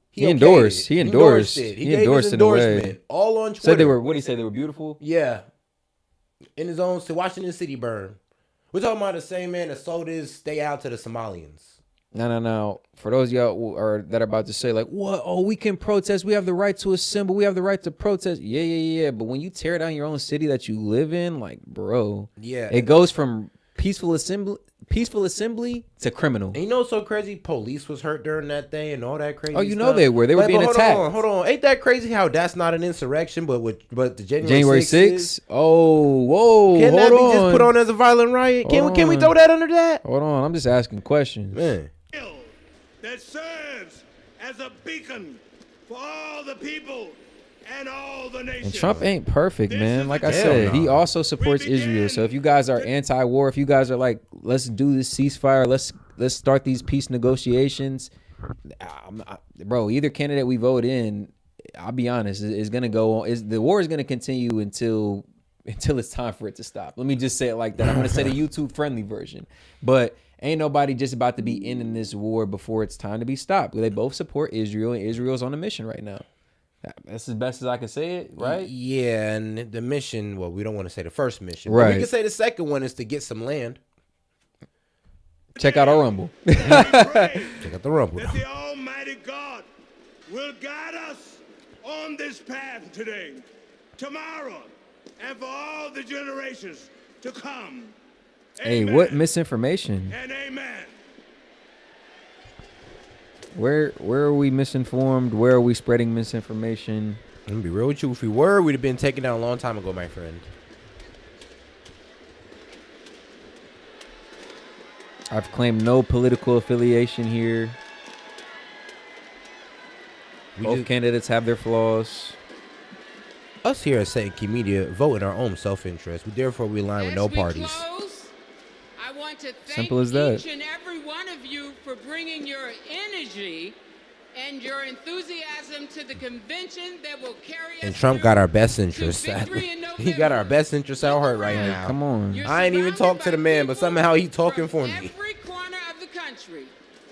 he endorsed. He endorsed it. He gave his endorsement all on Twitter. Said they were. What did he say? They were beautiful. Yeah, in his own Washington City burn. We're talking about the same man that sold his stay out to the Somalians. No. For those of y'all that are about to say, like, what? Oh, we can protest. We have the right to assemble. We have the right to protest. Yeah. But when you tear down your own city that you live in, like, bro, it goes from peaceful assembly to criminal. And you know what's so crazy? Police was hurt during that day and all that crazy stuff. Oh, you know they were. They were being attacked. Hold on. Ain't that crazy how that's not an insurrection, but the January 6th? Oh, whoa. Can that be just put on as a violent riot? Can we throw that under that? Hold on. I'm just asking questions. Man. That serves as a beacon for all the people and all the nations. And Trump ain't perfect, man. Like I said, he also supports Israel. So if you guys are anti-war, if you guys are like, let's do this ceasefire, let's start these peace negotiations, bro, either candidate we vote in, I'll be honest, is gonna go on. The war is gonna continue until it's time for it to stop. Let me just say it like that. I'm gonna say the YouTube friendly version, but ain't nobody just about to be in this war before it's time to be stopped. They both support Israel, and Israel's on a mission right now. That's as best as I can say it, right? Yeah, and the mission, well, we don't want to say the first mission. Right. But we can say the second one is to get some land. Check out our Rumble. Check out the Rumble. That the Almighty God will guide us on this path today, tomorrow, and for all the generations to come. Hey, Amen. what misinformation? And amen. Where are we misinformed? Where are we spreading misinformation? I'm gonna be real with you. If we were, we'd have been taken down a long time ago, my friend. I've claimed no political affiliation here. Both candidates have their flaws. Us here at S.E.T Media vote in our own self-interest. Therefore, we align with no parties. I want to thank Simple as that. each and every one of you for bringing your energy and your enthusiasm to the convention that will carry us. And Trump got our best to interests. victory in He got our November. best interests at heart right now. Come on. You're I ain't even surrounded talked to by the man, but people somehow he talking for from me. every corner of the country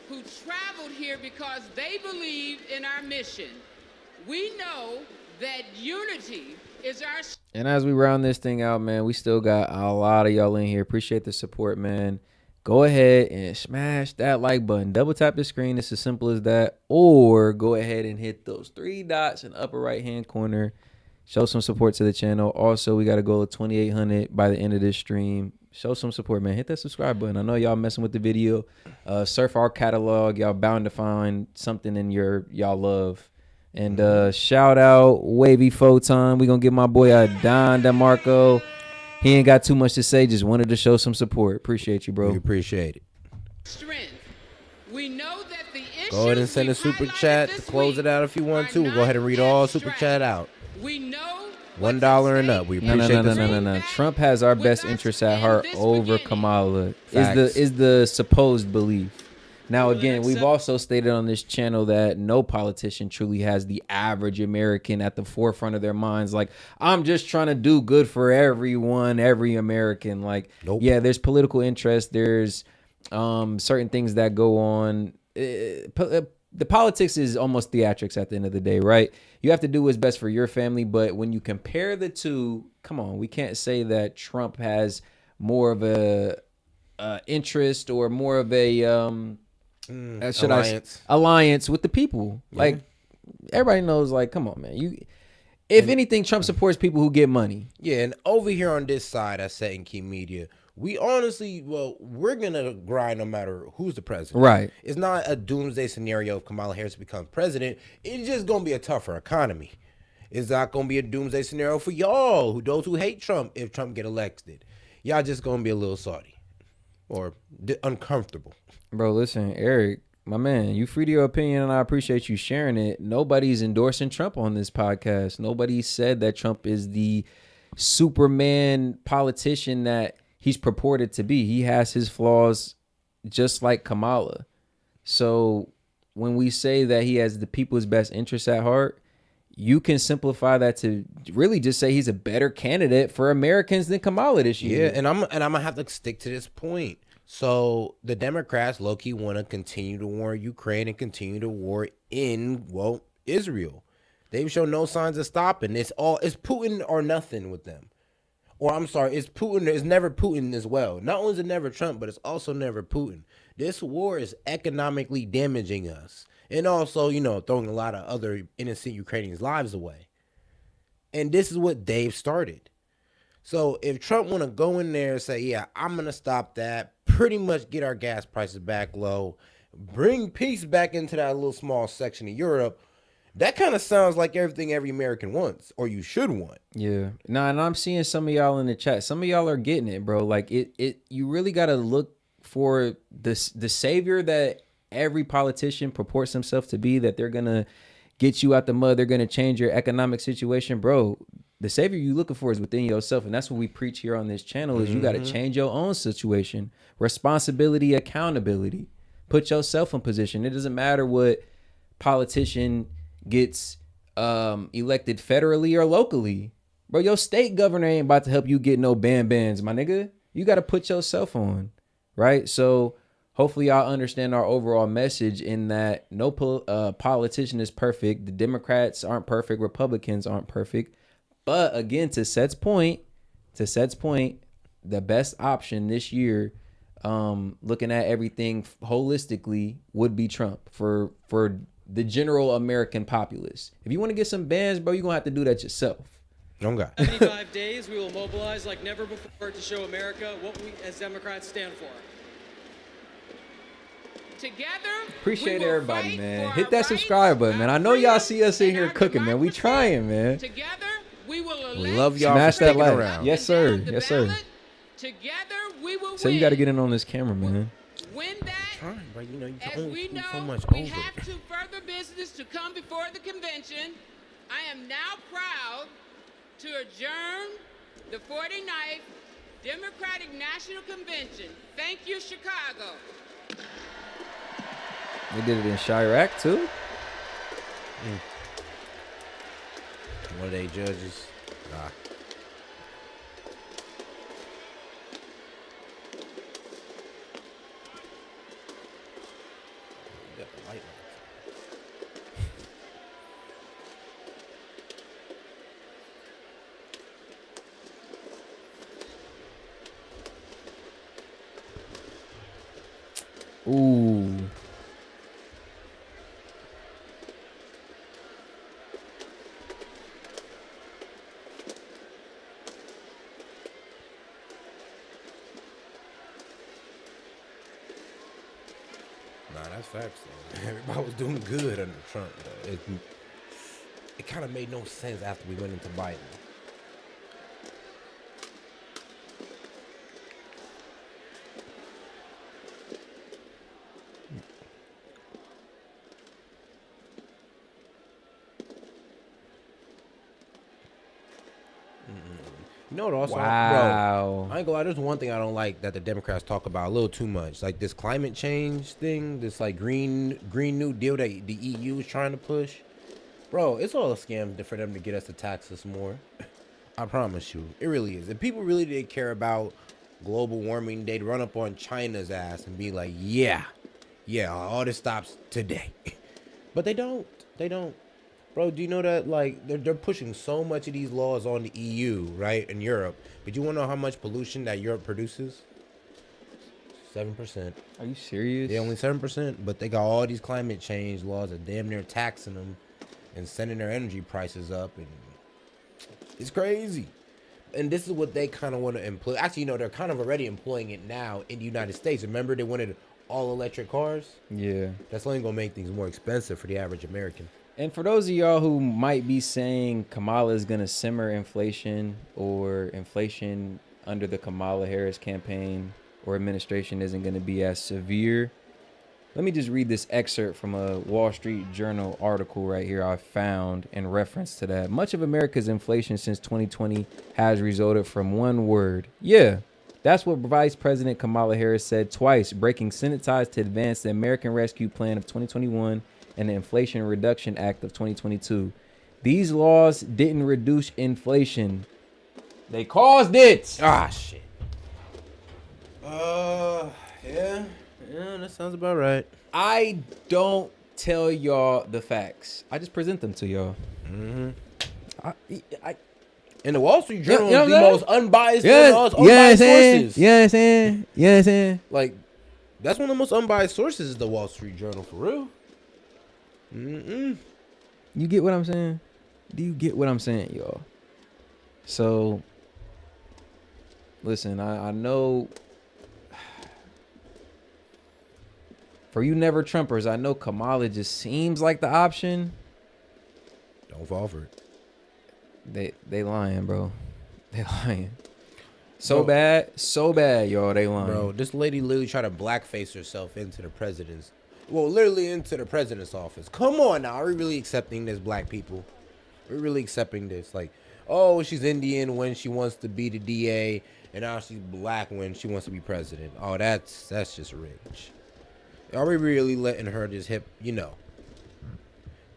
who traveled here because they believe in our mission. We know that unity is our. And as we round this thing out, man, we still got a lot of y'all in here. Appreciate the support, man. Go ahead and smash that like button. Double tap the screen. It's as simple as that. Or go ahead and hit those 3 dots in the upper right-hand corner. Show some support to the channel. Also, we got a goal of 2,800 by the end of this stream. Show some support, man. Hit that subscribe button. I know y'all messing with the video. Surf our catalog. Y'all bound to find something in y'all love. And shout out Wavy Photon. We gonna give my boy a Don DeMarco. He ain't got too much to say. Just wanted to show some support. Appreciate you, bro. We appreciate it. Strength. We know that the issues Go ahead and send a we've super highlighted chat to this close week it out if you want are to. We'll go ahead and read not all abstract. super chat out. We know $1 and up. We No, appreciate no, this. no. Trump has our best interests at heart over Kamala. Facts. Is the supposed belief. Now, again, we've also stated on this channel that no politician truly has the average American at the forefront of their minds. Like, I'm just trying to do good for everyone, every American. Like, Nope. Yeah, there's political interest. There's certain things that go on. The politics is almost theatrics at the end of the day, right? You have to do what's best for your family. But when you compare the two, come on, we can't say that Trump has more of a interest or more of a alliance with the people. Yeah. Like, everybody knows, like, come on, man. If anything, Trump supports people who get money. Yeah, and over here on this side, at S.E.T Media, we honestly, we're going to grind no matter who's the president. Right. It's not a doomsday scenario if Kamala Harris becomes president. It's just going to be a tougher economy. It's not going to be a doomsday scenario for y'all, those who hate Trump, if Trump get elected. Y'all just going to be a little salty or uncomfortable. Bro, listen, Eric, my man, you free to your opinion, and I appreciate you sharing it. Nobody's endorsing Trump on this podcast. Nobody said that Trump is the Superman politician that he's purported to be. He has his flaws just like Kamala. So when we say that he has the people's best interests at heart, you can simplify that to really just say he's a better candidate for Americans than Kamala this year. Yeah, and I'm gonna have to stick to this point. So the Democrats low-key want to continue to war in Ukraine and continue to war in, Israel. They've shown no signs of stopping. It's Putin or nothing with them. Or I'm sorry, it's Putin. It's never Putin as well. Not only is it never Trump, but it's also never Putin. This war is economically damaging us. And also, throwing a lot of other innocent Ukrainians' lives away. And this is what they've started. So if Trump want to go in there and say, yeah, I'm going to stop that, pretty much get our gas prices back low, bring peace back into that little small section of Europe, that kind of sounds like everything every American wants, or you should want. Yeah. Nah, and I'm seeing some of y'all in the chat. Some of y'all are getting it, bro. Like, you really got to look for the savior that every politician purports himself to be, that they're going to get you out the mud, they're going to change your economic situation, bro. The savior you looking for is within yourself, and that's what we preach here on this channel. Is you got to change your own situation, responsibility, accountability. Put yourself in position. It doesn't matter what politician gets elected federally or locally, bro. Your state governor ain't about to help you get no bands, my nigga. You got to put yourself on, right? So hopefully y'all understand our overall message in that no politician is perfect. The Democrats aren't perfect. Republicans aren't perfect. But again, to Set's point, the best option this year, looking at everything holistically, would be Trump for the general American populace. If you want to get some bands, bro, you're going to have to do that yourself. Okay. 75 days, we will mobilize like never before to show America what we as Democrats stand for. Together, Appreciate we will everybody, fight man. for Hit our that rights, subscribe button, man. our I know y'all freedom, see us in and here our cooking, man. We democracy. trying, man. Together, we will elect. We love y'all Smash for that sticking like. around. Yes, sir. down the Yes, sir. ballot. Together, we will So win. you got to get in on this camera, man. Win that. Trying, bro. You know, you can As only we scoop know, so much we over. have to further business to come before the convention. I am now proud to adjourn the 49th Democratic National Convention. Thank you, Chicago. They did it in Chirac, too. One of they judges. Nah. You got the light Ooh. Nah, that's facts though. Everybody was doing good under Trump though. It kind of made no sense after we went into Biden. You know what also, Wow. bro, I ain't gonna lie, there's one thing I don't like that the Democrats talk about a little too much. Like this climate change thing, this like green new deal that the EU is trying to push. Bro, it's all a scam for them to get us to tax us more. I promise you. It really is. If people really did care about global warming, they'd run up on China's ass and be like, yeah, all this stops today. But they don't. They don't. Bro, do you know that, like, they're pushing so much of these laws on the EU, right, and Europe. But you want to know how much pollution that Europe produces? 7%. Are you serious? Yeah, only 7%. But they got all these climate change laws that damn near taxing them and sending their energy prices up. And it's crazy. And this is what they kind of want to employ. Actually, you know, they're kind of already employing it now in the United States. Remember, they wanted all electric cars? Yeah. That's only going to make things more expensive for the average American. And for those of y'all who might be saying Kamala is going to simmer inflation, or inflation under the Kamala Harris campaign or administration isn't going to be as severe, let me just read this excerpt from a Wall Street Journal article right here I found in reference to that. Much of America's inflation since 2020 has resulted from one word. Yeah, that's what Vice President Kamala Harris said twice, breaking Senate ties to advance the American Rescue Plan of 2021 and the Inflation Reduction Act of 2022. These laws didn't reduce inflation. They caused it. Ah, shit. Yeah, that sounds about right. I don't tell y'all the facts. I just present them to y'all. Mm-hmm. I And the Wall Street Journal You know is the what I'm most unbiased, sources. Yeah. Like, that's one of the most unbiased sources is the Wall Street Journal, for real. You get what I'm saying? Do you get what I'm saying, y'all? So, listen, I know for you never Trumpers, I know Kamala just seems like the option. Don't fall for it. They lying, bro. They lying. So bad, y'all. They lying. Bro, this lady literally tried to blackface herself into the president's. Well, literally into the president's office. Come on now. Are we really accepting this, black people? We're really accepting this. Like, oh, she's Indian when she wants to be the DA, and now she's black when she wants to be president. Oh, that's just rich. Are we really letting her just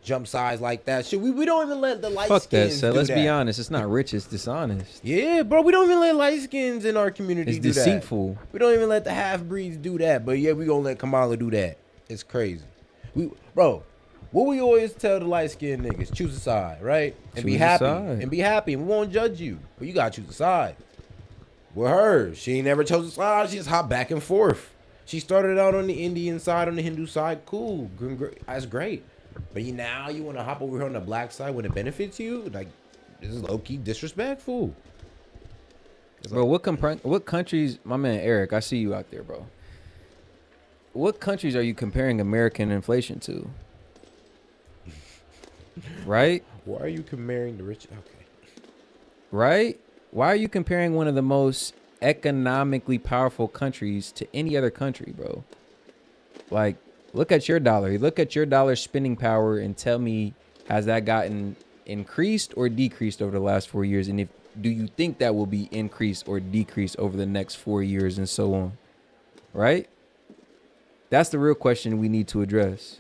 jump sides like that? Shit, we don't even let the light skins Fuck that, so do let's that. be honest. It's not rich, it's dishonest. Yeah, bro, we don't even let light skins in our community It's do that. deceitful. We don't even let the half-breeds do that. But yeah, we gonna let Kamala do that. It's crazy. Bro, what we always tell the light-skinned niggas, choose a side, right? And be Choose a happy. side. And be happy. And we won't judge you. But you gotta choose a side. With her, she ain't never chose a side. She just hopped back and forth. She started out on the Indian side, on the Hindu side. Cool. That's great. But now you want to hop over here on the black side when it benefits you? Like, this is low-key disrespectful. Bro, what countries, my man Eric, I see you out there, bro. What countries are you comparing American inflation to? Right? Why are you comparing the rich? Okay. Right? Why are you comparing one of the most economically powerful countries to any other country, bro? Like, look at your dollar. Look at your dollar spending power and tell me, has that gotten increased or decreased over the last 4 years? And do you think that will be increased or decreased over the next 4 years and so on? Right? That's the real question we need to address.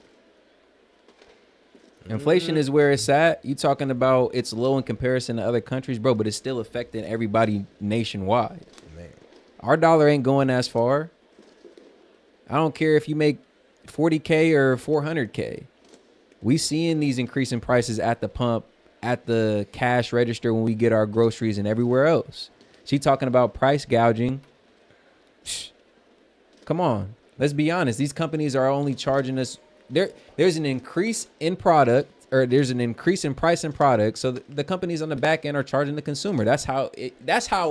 Inflation is where it's at. You talking about it's low in comparison to other countries, bro, but it's still affecting everybody nationwide. Man. Our dollar ain't going as far. I don't care if you make 40K or 400K. We seeing these increasing prices at the pump, at the cash register when we get our groceries and everywhere else. She talking about price gouging. Come on. Let's be honest. These companies are only charging us. There's an increase in product, or there's an increase in price in product. So the companies on the back end are charging the consumer. That's how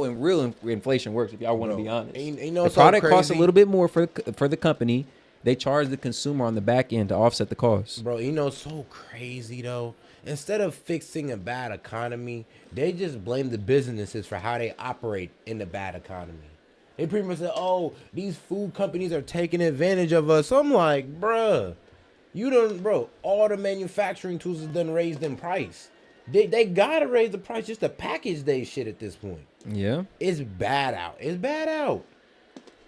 in real inflation works. If y'all want to be honest, the product costs a little bit more for the company. They charge the consumer on the back end to offset the cost. Bro, so crazy though. Instead of fixing a bad economy, they just blame the businesses for how they operate in the bad economy. They pretty much say, oh, these food companies are taking advantage of us. So I'm like, bruh, all the manufacturing tools have done raised in price. They gotta raise the price just to package they shit at this point. Yeah. It's bad out. It's bad out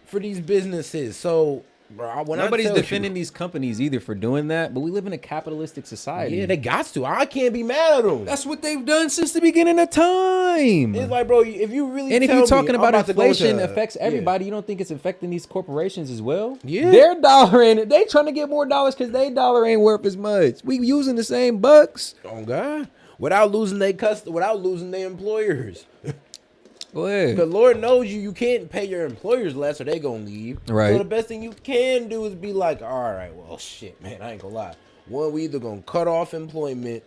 for these businesses. So, bro, nobody's defending these companies either for doing that, but we live in a capitalistic society. Yeah, they got to. I can't be mad at them. That's what they've done since the beginning of time. It's like, bro, if you really and if you're talking about inflation affects everybody, you don't think it's affecting these corporations as well? Yeah, their dollar ain't. They trying to get more dollars because their dollar ain't worth as much. We using the same bucks. Oh God, without losing their employers. Go ahead. But Lord knows you can't pay your employers less or they gonna leave. Right. So the best thing you can do is be like, all right, well, shit, man, I ain't gonna lie. One, we either gonna cut off employment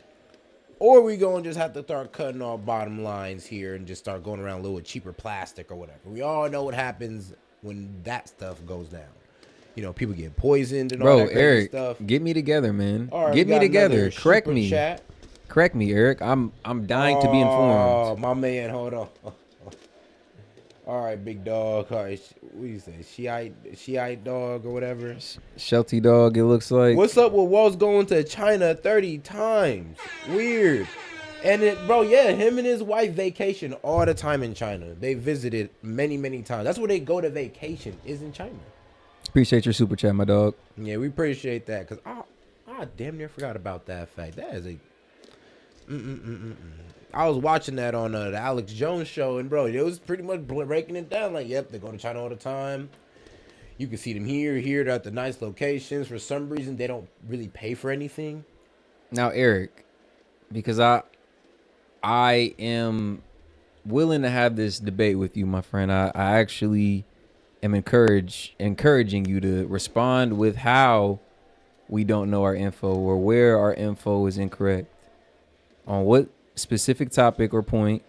or we gonna just have to start cutting off bottom lines here and just start going around a little cheaper plastic or whatever. We all know what happens when that stuff goes down. People get poisoned and all that crazy stuff. Get me together, man. All right, get me together. Correct me. Chat. Correct me, Eric. I'm dying to be informed. Oh, my man, hold on. All right, big dog. All right, what do you say? Shiite dog or whatever. Shelty dog, it looks like. What's up with Walt's going to China 30 times? Weird. And him and his wife vacation all the time in China. They visited many, many times. That's where they go to vacation, is in China. Appreciate your super chat, my dog. Yeah, we appreciate that because I damn near forgot about that fact. That is a I was watching that on the Alex Jones show, and bro, it was pretty much breaking it down. Like, yep, they go to China all the time. You can see them here. They're at the nice locations. For some reason, they don't really pay for anything. Now, Eric, because I am willing to have this debate with you, my friend. I actually am encouraging you to respond with how we don't know our info or where our info is incorrect. On what specific topic or point,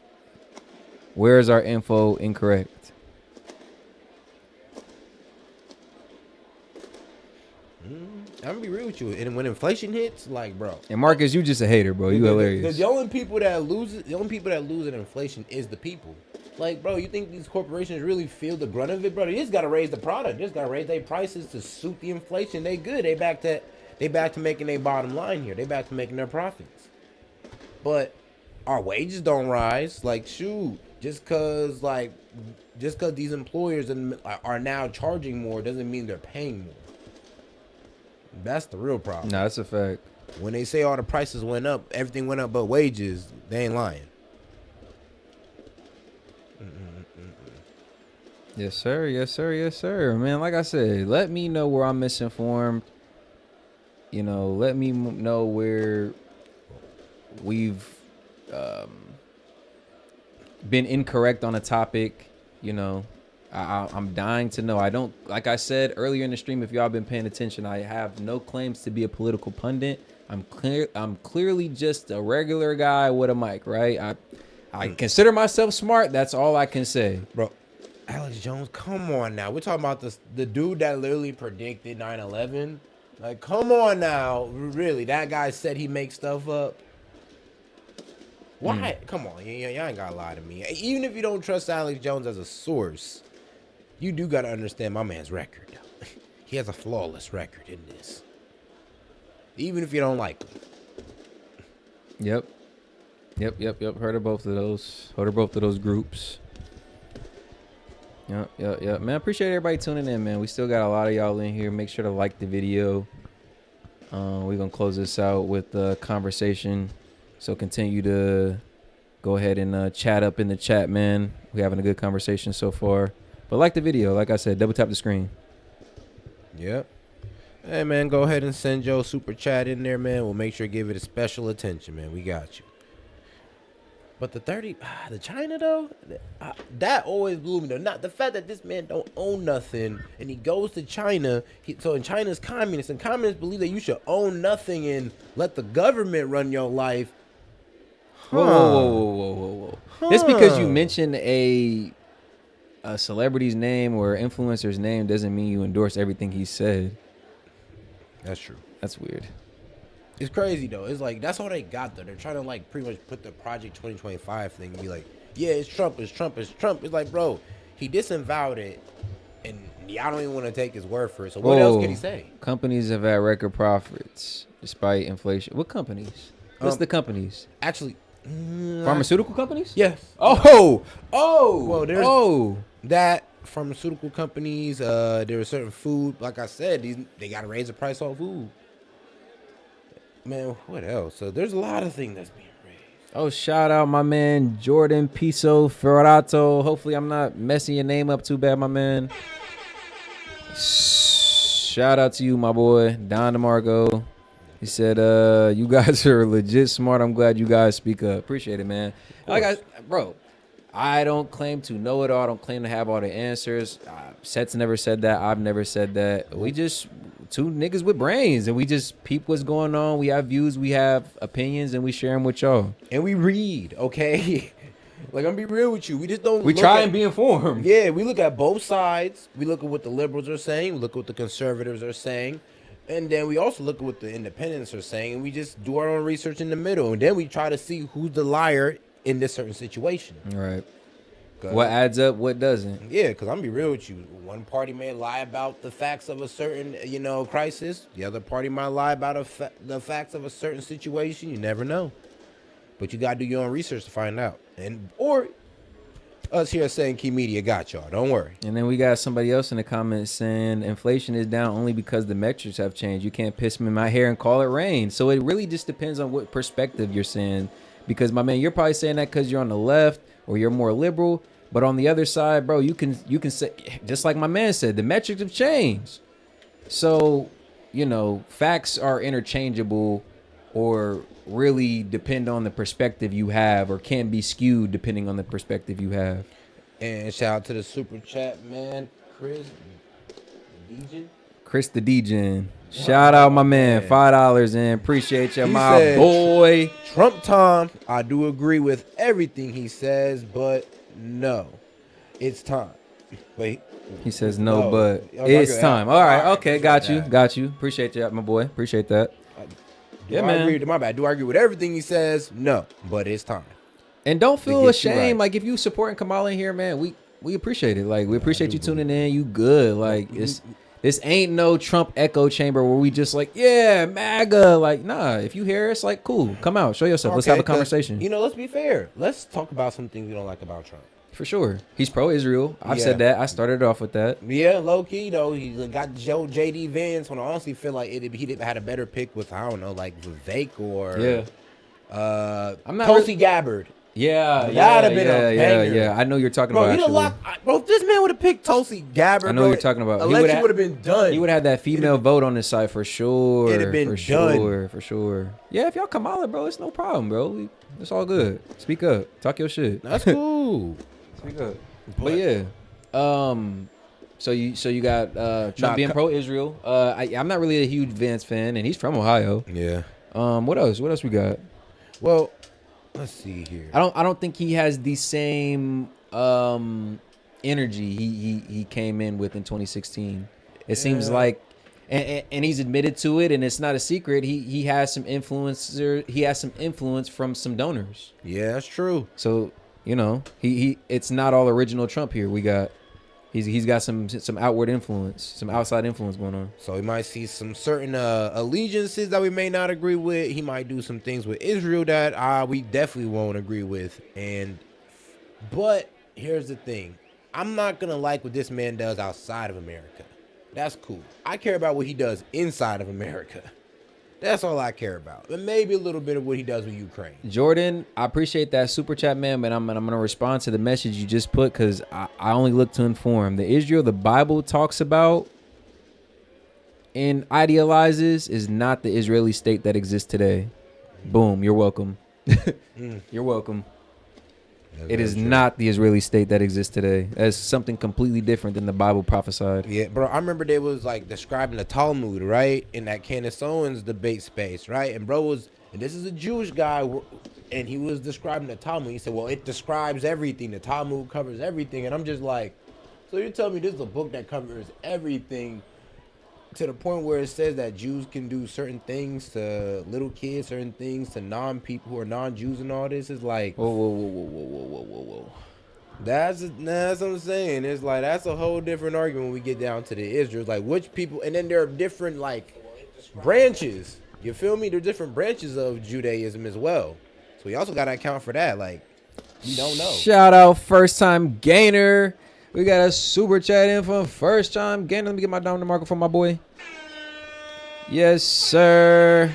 where is our info incorrect? I'm gonna be real with you. And when inflation hits, like, bro. And Marcus, you just a hater, bro. You hilarious. The only people that lose in inflation is the people. Like, bro, you think these corporations really feel the grunt of it, bro? They just gotta raise the product. They just gotta raise their prices to suit the inflation. They good. They back to making their bottom line here. They back to making their profits. But our wages don't rise. Like, shoot, just cause these employers are now charging more doesn't mean they're paying more. That's the real problem. No, that's a fact. When they say all the prices went up, everything went up but wages, they ain't lying. Yes, sir. Yes, sir. Yes, sir. Man, like I said, let me know where I'm misinformed. Let me know where we've been incorrect on a topic. I'm dying to know. I don't, like I said earlier in the stream, if y'all been paying attention, I have no claims to be a political pundit. I'm clearly just a regular guy with a mic, right? I consider myself smart. That's all I can say. Bro, Alex Jones, come on now. We're talking about the dude that literally predicted 9/11. Like, come on now. Really, that guy said he makes stuff up. Why? Come on, y'all ain't gotta lie to me. Even if you don't trust Alex Jones as a source, you do gotta understand my man's record. He has a flawless record in this. Even if you don't like him. Yep. Heard of both of those groups. Yep. Man, I appreciate everybody tuning in, man. We still got a lot of y'all in here. Make sure to like the video. We're gonna close this out with the conversation. So continue to go ahead and chat up in the chat, man. We're having a good conversation so far. But like the video, like I said, double tap the screen. Yep. Hey, man, go ahead and send your super chat in there, man. We'll make sure to give it a special attention, man. We got you. But the China, though, that always blew me, though. Not the fact that this man don't own nothing, and he goes to China. So in China's communists, and communists believe that you should own nothing and let the government run your life. Whoa. Just because you mention a celebrity's name or influencer's name doesn't mean you endorse everything he said. That's true. That's weird. It's crazy, though. It's like, that's all they got, though. They're trying to, like, pretty much put the Project 2025 thing and be like, yeah, it's Trump. It's like, bro, he disavowed it, and y'all don't even want to take his word for it. So what else can he say? Companies have had record profits despite inflation. What companies? What's the companies? Actually, pharmaceutical companies? Yes. Well, there's that pharmaceutical companies. There are certain food. Like I said, they got to raise the price on food. Man, what else? So there's a lot of things that's being raised. Oh, shout out my man Jordan Piso Ferrato. Hopefully I'm not messing your name up too bad, my man. Shout out to you, my boy Don DeMarco. He said, you guys are legit smart. I'm glad you guys speak up. Appreciate it, man. Bro, I don't claim to know it all. I don't claim to have all the answers. Set's never said that. I've never said that. We just two niggas with brains, and we just peep what's going on. We have views, we have opinions, and we share them with y'all. And we read, okay? Like, I'm gonna be real with you. We just don't. We try and be informed. Yeah, we look at both sides. We look at what the liberals are saying. We look at what the conservatives are saying. And then we also look at what the independents are saying. And we just do our own research in the middle. And then we try to see who's the liar in this certain situation. Right. What adds up, what doesn't. Yeah, because I'm going to be real with you. One party may lie about the facts of a certain, crisis. The other party might lie about the facts of a certain situation. You never know. But you got to do your own research to find out. Or us here at Saying Key Media got y'all. Don't worry. And then we got somebody else in the comments saying inflation is down only because the metrics have changed. You can't piss me in my hair and call it rain. So it really just depends on what perspective you're saying. Because, my man, you're probably saying that because you're on the left or you're more liberal. But on the other side, bro, you can say, just like my man said, the metrics have changed. So, facts are interchangeable or really depend on the perspective you have, or can be skewed depending on the perspective you have. And shout out to the super chat, man. Chris the DJ. Shout out my man. $5 in. Appreciate you, my boy. Trump Tom, I do agree with everything he says, but no, it's time. Wait. He says no, but it's time. All right. Okay. Got you. Appreciate you, my boy. Appreciate that. Man. My bad. Do I agree with everything he says? No, but it's time. And don't feel ashamed. Like, if you supporting Kamala in here, man, we appreciate it. Like, we appreciate you tuning in. You good. Like, this ain't no Trump echo chamber where we just like, yeah, MAGA. Like, nah, if you hear us, like, cool. Come out. Show yourself. Let's have a conversation. Let's be fair. Let's talk about some things we don't like about Trump. For sure. He's pro-Israel. I've said that. I started off with that. Yeah, low-key, though. He got J.D. Vance, when I honestly feel like he had a better pick with, I don't know, like Vivek or Tulsi Gabbard. Yeah, that'd have been a banger. Yeah. I know you're talking about. Bro, if this man would have picked Tulsi Gabbard, I know you're talking about. Election would have been done. He would have had that female vote on his side for sure. It'd have been done. For sure. Yeah, if y'all Kamala, bro, it's no problem, bro. It's all good. Speak up. Talk your shit. That's cool. Speak up. But yeah. So you got Trump being pro-Israel. I'm not really a huge Vance fan, and he's from Ohio. Yeah. What else? What else we got? Well, let's see here. I don't think he has the same energy he came in with in 2016. It seems like, and he's admitted to it, and it's not a secret. He has some influencer. He has some influence from some donors. Yeah, that's true. So he it's not all original Trump here. We got he's got some outward influence, some outside influence going on. So we might see some certain allegiances that we may not agree with. He might do some things with Israel that we definitely won't agree with. But here's the thing. I'm not going to like what this man does outside of America. That's cool. I care about what he does inside of America. That's all I care about. And maybe a little bit of what he does with Ukraine. Jordan, I appreciate that super chat, man, but I'm going to respond to the message you just put because I only look to inform. The Israel the Bible talks about and idealizes is not the Israeli state that exists today. Boom, you're welcome. You're welcome. It is not the Israeli state that exists today. That's something completely different than the Bible prophesied. Yeah, bro, I remember they was like describing the Talmud, right? In that Candace Owens debate space, right? And bro was, and this is a Jewish guy, and he was describing the Talmud. He said, well, it describes everything. The Talmud covers everything. And I'm just like, so you're telling me this is a book that covers everything to the point where it says that Jews can do certain things to little kids, certain things to non-people who are non-Jews and all this? Is like, Whoa. That's what I'm saying. It's like, that's a whole different argument when we get down to the Israel. Like, which people, and then there are different, like, branches. You feel me? There are different branches of Judaism as well. So we also got to account for that. Like, we don't know. Shout out First Time Gainer. We got a super chat in from First Time Gainer. Let me get my down the marker for my boy. Yes, sir.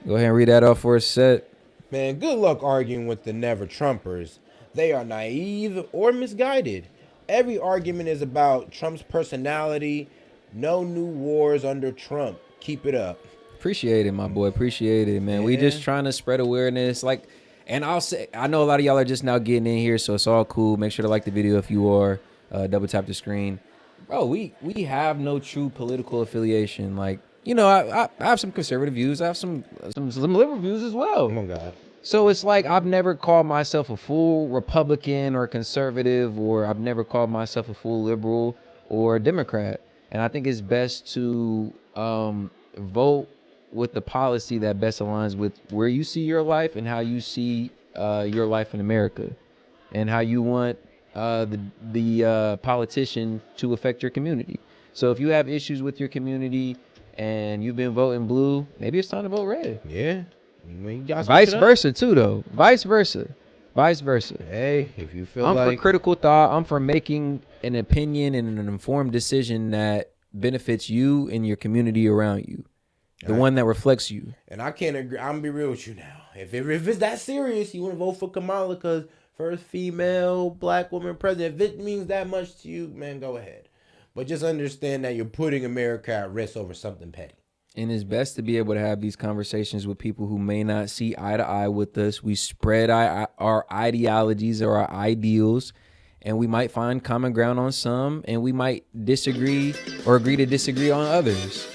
Go ahead and read that off for a set. Man, good luck arguing with the Never Trumpers. They are naive or misguided. Every argument is about Trump's personality. No new wars under Trump. Keep it up. Appreciate it, my boy. Appreciate it, man. Yeah. We just trying to spread awareness. Like, and I'll say, I know a lot of y'all are just now getting in here, so it's all cool. Make sure to like the video if you are. Double tap the screen. Bro, we have no true political affiliation. Like, I have some conservative views. I have some liberal views as well. Oh, my God. So it's like I've never called myself a full Republican or conservative, or I've never called myself a full liberal or Democrat. And I think it's best to vote with the policy that best aligns with where you see your life and how you see your life in America, and how you want the politician to affect your community. So if you have issues with your community and you've been voting blue, maybe it's time to vote red. Yeah. Vice versa too, though. Vice versa. Hey, if you feel I'm like for critical thought. I'm for making an opinion and an informed decision that benefits you and your community around you. The one that reflects you. And I can't agree. I'm gonna be real with you now. If it's that serious, you want to vote for Kamala because first female black woman president. If it means that much to you, man, go ahead. But just understand that you're putting America at risk over something petty. And it's best to be able to have these conversations with people who may not see eye to eye with us. We spread our ideologies or our ideals, and we might find common ground on some, and we might disagree or agree to disagree on others.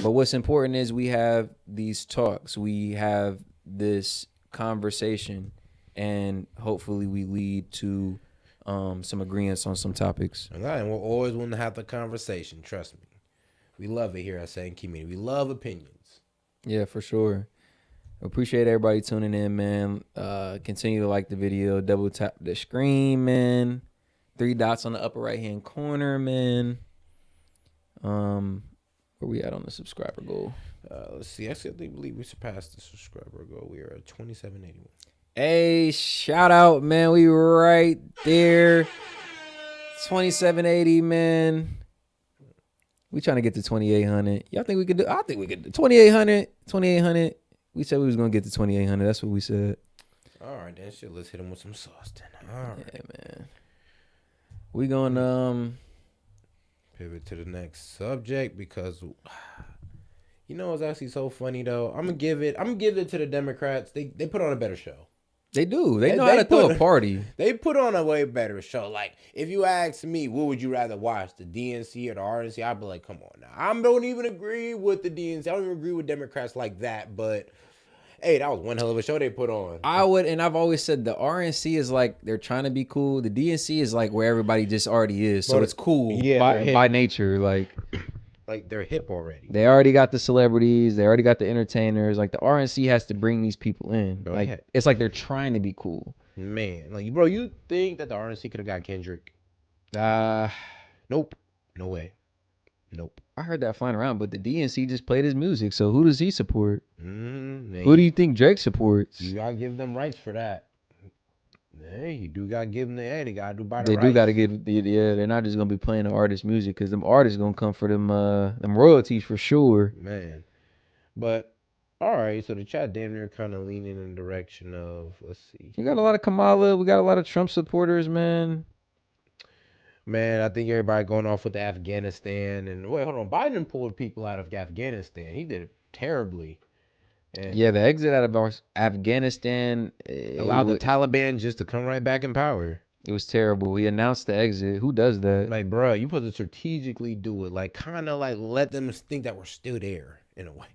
But what's important is we have these talks. We have this conversation, and hopefully we lead to some agreements on some topics. And we'll always want to have the conversation. Trust me. We love it here at St. Community. We love opinions. Yeah, for sure. Appreciate everybody tuning in, man. Continue to like the video. Double tap the screen, man. 3 dots on the upper right-hand corner, man. Where we at on the subscriber goal? Let's see. I believe we surpassed the subscriber goal. We are at 2781. Hey, shout out, man. We right there. 2780, man. We trying to get to 2,800. Y'all think we could do? I think we could do 2,800. 2,800. We said we was going to get to 2,800. That's what we said. All right, then. Shit, let's hit them with some sauce then. All right. Yeah, man. We going pivot to the next subject because it's actually so funny though. I'm gonna give it to the Democrats. They put on a better show. They do. They know how to throw a party. They put on a way better show. Like, if you ask me, what would you rather watch, the DNC or the RNC? I'd be like, come on now. I don't even agree with the DNC. I don't even agree with Democrats like that. But, hey, that was one hell of a show they put on. I would, and I've always said the RNC is like, they're trying to be cool. The DNC is like where everybody just already is. So it's cool by nature. Like, they're hip already. They already got the celebrities. They already got the entertainers. Like, the RNC has to bring these people in. Bro, like, it's like they're trying to be cool. Man, like, bro, you think that the RNC could have got Kendrick? Nope. No way. Nope. I heard that flying around, but the DNC just played his music. So who does he support? Hey, who do you think Drake supports? You gotta give them rights for that. Hey, you do gotta give them they gotta do by the They rights. do gotta give they're not just gonna be playing the artist music because them artists gonna come for them royalties for sure. Man. But all right, so the chat damn near kind of leaning in the direction of, let's see. You got a lot of Kamala, we got a lot of Trump supporters, man. Man, I think everybody going off with the Afghanistan and wait, hold on. Biden pulled people out of Afghanistan. He did it terribly. And yeah, the exit out of Afghanistan allowed the Taliban just to come right back in power. It was terrible. He announced the exit. Who does that? Like, bro, you supposed to strategically do it. Like, kind of like let them think that we're still there in a way.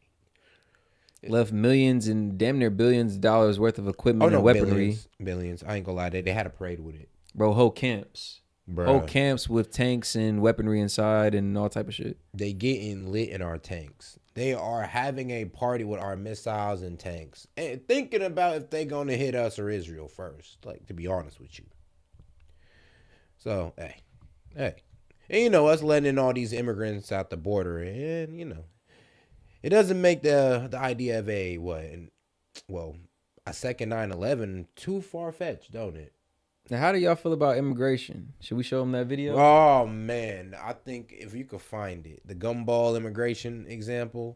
Left millions and damn near billions of dollars worth of equipment and weaponry. Billions. I ain't gonna lie. They had a parade with it. Bro, whole camps. Bro. Whole camps with tanks and weaponry inside and all type of shit. They getting lit in our tanks. They are having a party with our missiles and tanks. And thinking about if they gonna hit us or Israel first. Like, to be honest with you. So, hey. And you know, us letting in all these immigrants out the border. And, you know, it doesn't make the idea of a second 9/11 too far-fetched, don't it? Now, how do y'all feel about immigration? Should we show them that video? Oh, man. I think if you could find it. The gumball immigration example,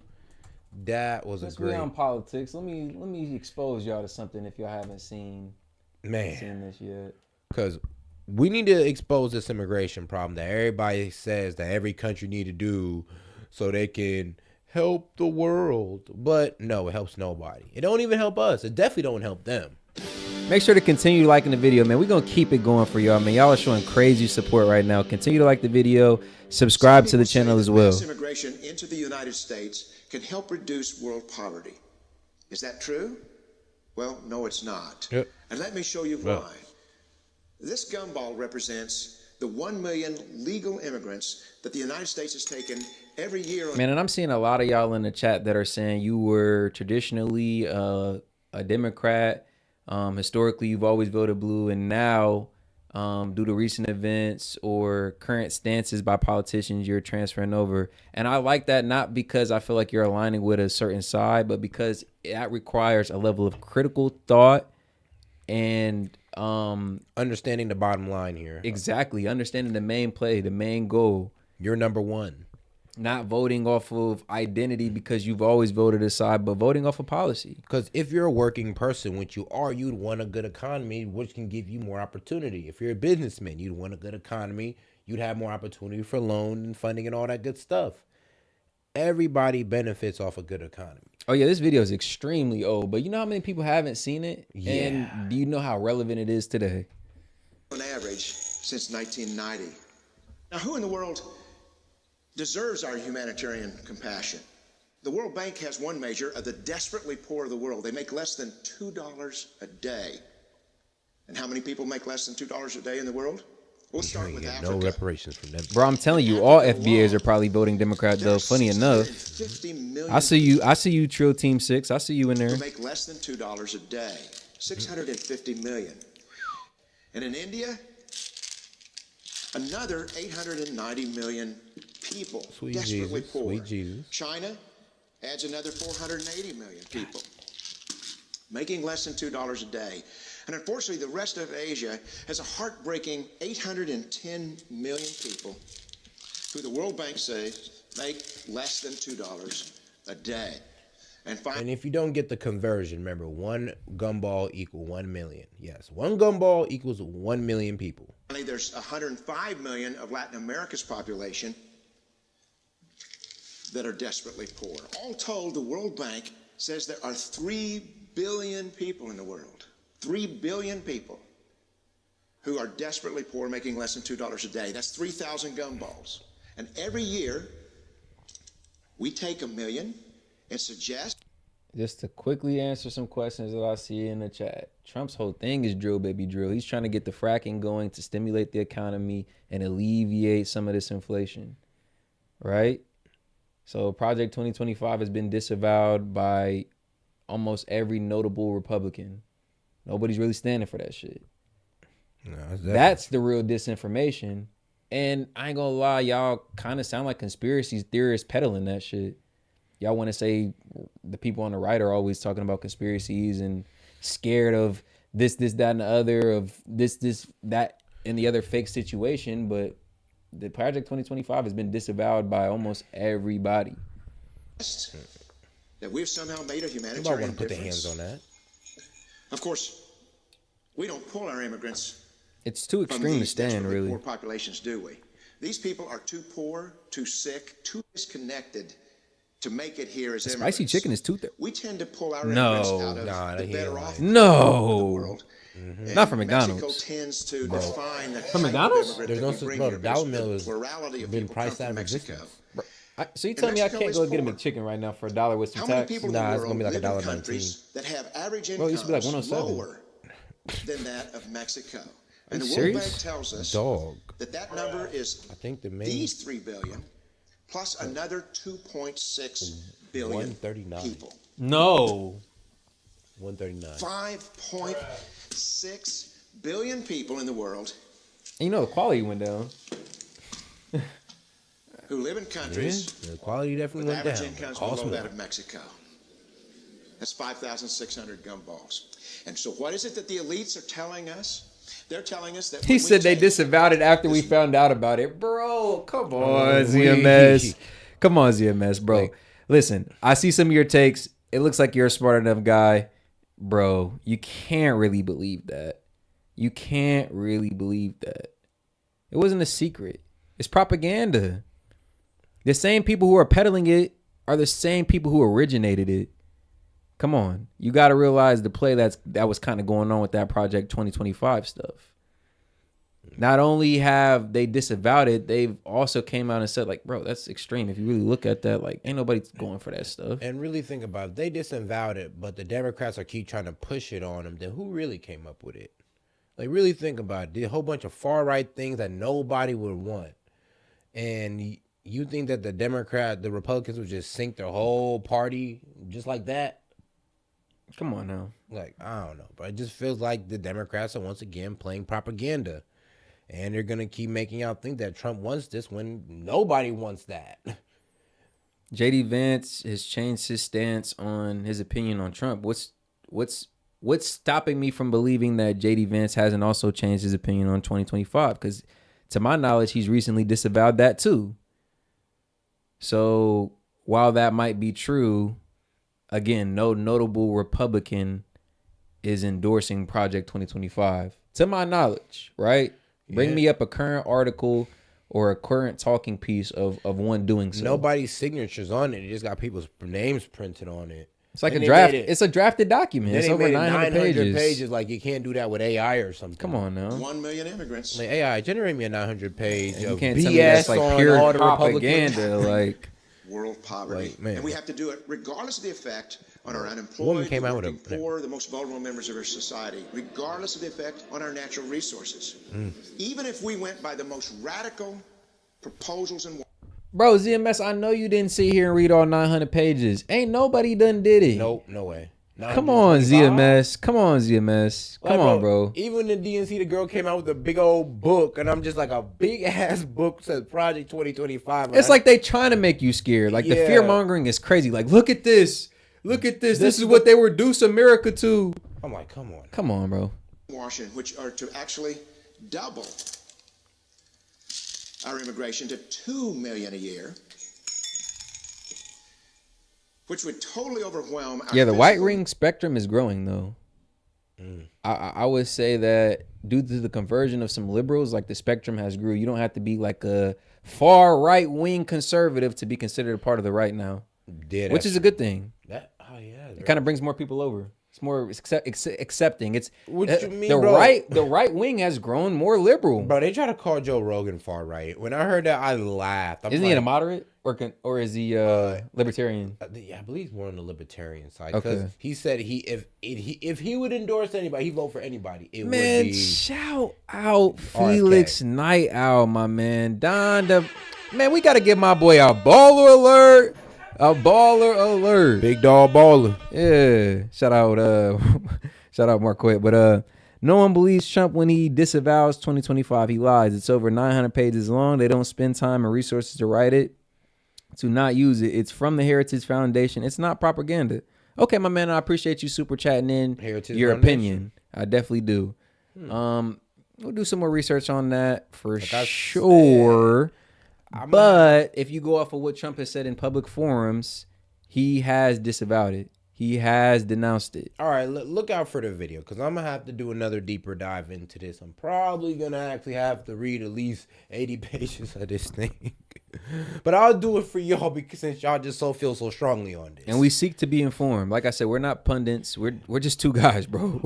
that was a great... on politics. Let me expose y'all to something if y'all haven't seen this yet. Because we need to expose this immigration problem that everybody says that every country need to do so they can help the world. But no, it helps nobody. It don't even help us. It definitely don't help them. Make sure to continue liking the video, man. We're going to keep it going for y'all, man. Y'all are showing crazy support right now. Continue to like the video. Subscribe to the channel as well. Mass immigration into the United States can help reduce world poverty. Is that true? Well, no, it's not. Yep. And let me show you why. This gumball represents the 1 million legal immigrants that the United States has taken every year. Man, and I'm seeing a lot of y'all in the chat that are saying you were traditionally a Democrat. Historically, you've always voted blue, and now, due to recent events or current stances by politicians, you're transferring over. And I like that, not because I feel like you're aligning with a certain side, but because that requires a level of critical thought and understanding the bottom line here. Exactly. Understanding the main play, the main goal. You're number one. Not voting off of identity because you've always voted a side, but voting off of policy. Because if you're a working person, which you are, you'd want a good economy, which can give you more opportunity. If you're a businessman, you'd want a good economy. You'd have more opportunity for loan and funding and all that good stuff. Everybody benefits off a good economy. Oh, yeah, this video is extremely old, but you know how many people haven't seen it? Yeah. And do you know how relevant it is today? On average, since 1990. Now, who in the world deserves our humanitarian compassion? The World Bank has one measure of the desperately poor of the world. They make less than $2 a day. And how many people make less than $2 a day in the world? We'll start with Africa. No reparations from them. Bro, I'm telling you, all FBAs are probably voting Democrat, though. Funny enough. I see you, Trill Team 6. I see you in there. Who make less than $2 a day. 650 million. And in India, another 890 million people desperately poor. Sweet Jesus. China adds another 480 million people making less than $2 a day. And unfortunately, the rest of Asia has a heartbreaking 810 million people who the World Bank says make less than $2 a day. And if you don't get the conversion, remember, one gumball equals 1 million. Yes, one gumball equals 1 million people. There's 105 million of Latin America's population that are desperately poor. All told, the World Bank says there are 3 billion people in the world 3 billion people who are desperately poor, making less than $2 a day. That's 3,000 gumballs. And every year, we take 1 million and suggest. Just to quickly answer some questions that I see in the chat. Trump's whole thing is drill, baby, drill. He's trying to get the fracking going to stimulate the economy and alleviate some of this inflation, right? So Project 2025 has been disavowed by almost every notable Republican. Nobody's really standing for that shit. No, that's the real disinformation. And I ain't gonna lie, y'all kind of sound like conspiracy theorists peddling that shit. Y'all want to say the people on the right are always talking about conspiracies and scared of this, that, and the other, of this, that, and the other fake situation. But the Project 2025 has been disavowed by almost everybody. That we've somehow made a humanitarian Nobody want to put difference. their hands on that. Of course, we don't pull our immigrants. It's too extreme to stand, really. Poor populations, do we? These people are too poor, too sick, too disconnected to make it here as immigrants. Spicy chicken is too thick. We tend to pull our immigrants out of the better off of the world. Not from McDonald's. Mexico tends to define the from McDonald's. There's no such the dollar meal has been priced out of Mexico. So you tell me I can't go get a McChicken right now for $1 with some tax? Nah, it's gonna be like $1.19. That have average Bro, it used to be like incomes 107. lower than that of Mexico. And Are the you World Bank serious? tells us that number is these 3 billion plus another 2.6 billion 139 people. No. 139. 5.6 billion people in the world. And you know the quality went down. Who live in countries the quality definitely with went average down. incomes below that of Mexico. That's 5,600 gumballs. And so what is it that the elites are telling us? They're telling us that He said they disavowed it after we found out about it. Bro, come on, ZMS. Come on, ZMS, bro. Wait. Listen, I see some of your takes. It looks like you're a smart enough guy. Bro, you can't really believe that. You can't really believe that. It wasn't a secret. It's propaganda. The same people who are peddling it are the same people who originated it. Come on. You got to realize the play that was kind of going on with that Project 2025 stuff. Not only have they disavowed it, they've also came out and said, like, bro, that's extreme. If you really look at that, like, ain't nobody going for that stuff. And really think about it. They disavowed it, but the Democrats are keep trying to push it on them. Then who really came up with it? Like, really think about it. Did a whole bunch of far-right things that nobody would want. And you think that the Republicans would just sink their whole party just like that? Come on now. Like, I don't know. But it just feels like the Democrats are once again playing propaganda. And they're going to keep making out think that Trump wants this when nobody wants that. JD Vance has changed his stance on his opinion on Trump. What's stopping me from believing that JD Vance hasn't also changed his opinion on 2025? Because to my knowledge, he's recently disavowed that too. So while that might be true, again, no notable Republican is endorsing Project 2025. To my knowledge, right? Bring me up a current article or a current talking piece of one doing so. Nobody's signatures on it. It just got people's names printed on it. It's like a draft. It's a drafted document. It's over 900 pages. Like, you can't do that with AI or something. Come on now. 1 million immigrants. Like, AI, generate me a 900-page You of can't BS tell me that's like on pure all the Republicans. propaganda. Like, world poverty. Like, man. And we have to do it regardless of the effect on our Woman unemployed, came the out with working a- poor, the most vulnerable members of our society, regardless of the effect on our natural resources. Even if we went by the most radical proposals and bro, ZMS, I know you didn't sit here and read all 900 pages. Ain't nobody done did it. Nope, no way. Come on, ZMS. Come on, ZMS. Come on, bro. Even the DNC, the girl came out with a big old book, and I'm just like, a big ass book says Project 2025. It's like they trying to make you scared. Like, the fear mongering is crazy. Like, look at this. Look at this. This is what they reduce America to. I'm like, come on. Come on, bro. Washington, which are to actually double our immigration to 2 million a year, which would totally overwhelm our The white physical- ring spectrum is growing, though. I would say that due to the conversion of some liberals, like, the spectrum has grew. You don't have to be like a far right wing conservative to be considered a part of the right now, which is a good thing. It It kind of brings more people over. It's more accepting. It's What you mean, the bro? right wing has grown more liberal. Bro, they try to call Joe Rogan far right. When I heard that, I laughed. Isn't he a moderate or is he libertarian? Yeah, I believe he's more on the libertarian side. Okay. Because he said if he would endorse anybody, he'd vote for anybody. It would be. Shout out Felix Night Owl, my man. Man, we got to give my boy a baller alert. A baller alert. Big dog baller. Yeah. Shout out Marquette. But no one believes Trump when he disavows 2025. He lies. It's over 900 pages long. They don't spend time and resources to write it, to not use it. It's from the Heritage Foundation. It's not propaganda. Okay, my man, I appreciate you super chatting in your opinion. I definitely do. We'll do some more research on that for sure. But if you go off of what Trump has said in public forums, he has disavowed it. He has denounced it. All right, look out for the video because I'm going to have to do another deeper dive into this. I'm probably going to actually have to read at least 80 pages of this thing. But I'll do it for y'all because since y'all just feel so strongly on this. And we seek to be informed. Like I said, we're not pundits. We're just two guys, bro.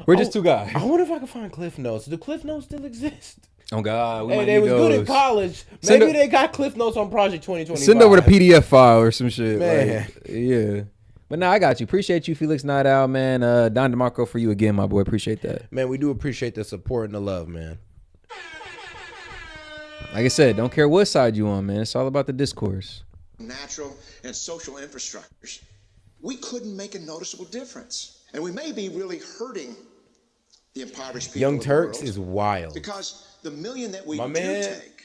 We're just two guys. I wonder if I can find Cliff Notes. Do Cliff Notes still exist? Oh, God. Hey, they was good in college. Maybe they got Cliff Notes on Project 2025. Send over the PDF file or some shit. Man. Yeah. But no, I got you. Appreciate you, Felix Night Owl, man. Don DeMarco for you again, my boy. Appreciate that. Man, we do appreciate the support and the love, man. Like I said, don't care what side you on, man. It's all about the discourse. Natural and social infrastructures. We couldn't make a noticeable difference. And we may be really hurting the impoverished people Young of the Turks world is wild. because the million that we My do man. take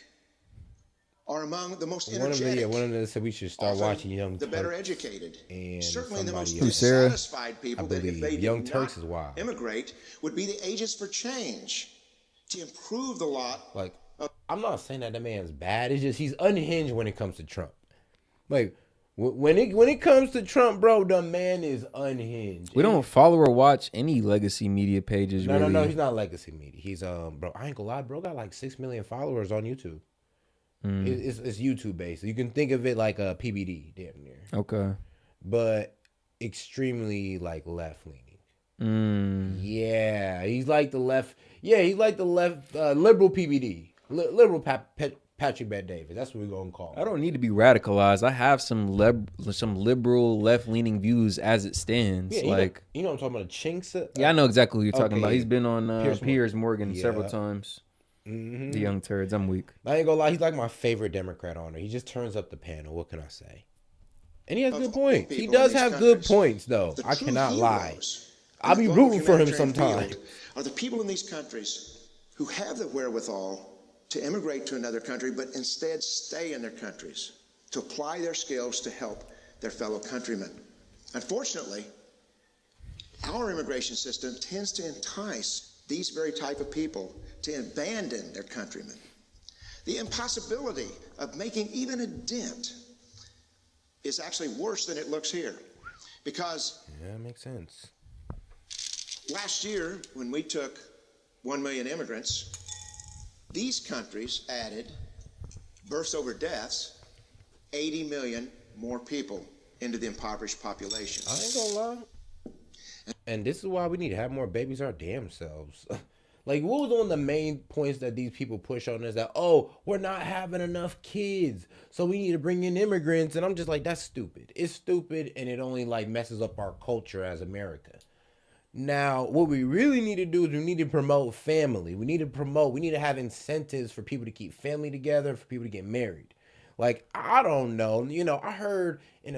are among the most One of energetic, them said we should start often watching Young the Turks. better educated, and certainly the most somebody else. Sarah? dissatisfied people I that if believe. they Young did Turks not is wild. immigrate would be the agents for change to improve the lot. Like, I'm not saying that man's bad. It's just he's unhinged when it comes to Trump. Like, when it comes to Trump, bro, the man is unhinged. We don't follow or watch any legacy media pages. No, really. no, he's not legacy media. He's bro. I ain't gonna lie, bro. Got like 6 million followers on YouTube. It's YouTube based. You can think of it like a PBD, damn near. Okay. But extremely like left leaning. Yeah, he's like the left. Yeah, he's like the left liberal PBD, liberal Patrick Bet Davis. That's what we're gonna call him. I don't need to be radicalized. I have some liberal left leaning views as it stands. Yeah, like you know what I'm talking about, Chinks. yeah, I know exactly who you're talking Okay. about. He's been on Piers Morgan Yeah. several times. Mm-hmm. The Young Turds. I'm weak. I ain't gonna lie, he's like my favorite Democrat on there. He just turns up the panel. What can I say? And he has good points. He does have good points, though. I cannot lie. I'll be rooting for him sometime. Are the people in these countries who have the wherewithal to immigrate to another country, but instead stay in their countries, to apply their skills to help their fellow countrymen. Unfortunately, our immigration system tends to entice these very type of people to abandon their countrymen. The impossibility of making even a dent is actually worse than it looks here. Because yeah, that makes sense. Last year, when we took 1 million immigrants, these countries added births over deaths, 80 million more people into the impoverished population. I ain't gonna lie. And this is why we need to have more babies our damn selves. Like, what was one of the main points that these people push on is that, oh, we're not having enough kids, so we need to bring in immigrants. And I'm just like, that's stupid. It's stupid, and it only, like, messes up our culture as America. Now, what we really need to do is we need to promote family. We need to have incentives for people to keep family together, for people to get married. Like, I don't know. You know, I heard in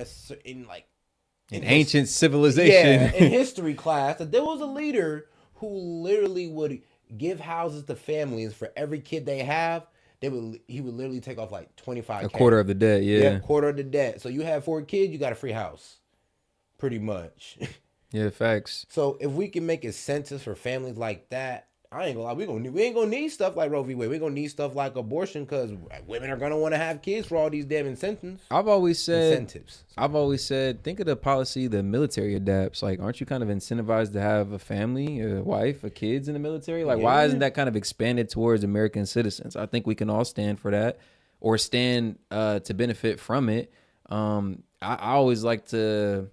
ancient civilization. Yeah, in history class, that there was a leader who literally would give houses to families for every kid they have. He would literally take off like 25K. A quarter of the debt, yeah. Quarter of the debt. So you have 4 kids, you got a free house. Pretty much. Yeah, facts. So if we can make incentives for families like that, I ain't gonna lie, we ain't gonna need stuff like Roe v. Wade. We're gonna need stuff like abortion because women are gonna want to have kids for all these damn incentives. I've always said, think of the policy the military adapts. Like, aren't you kind of incentivized to have a family, a wife, kids in the military? Like, why isn't that kind of expanded towards American citizens? I think we can all stand for that or stand to benefit from it. I always like to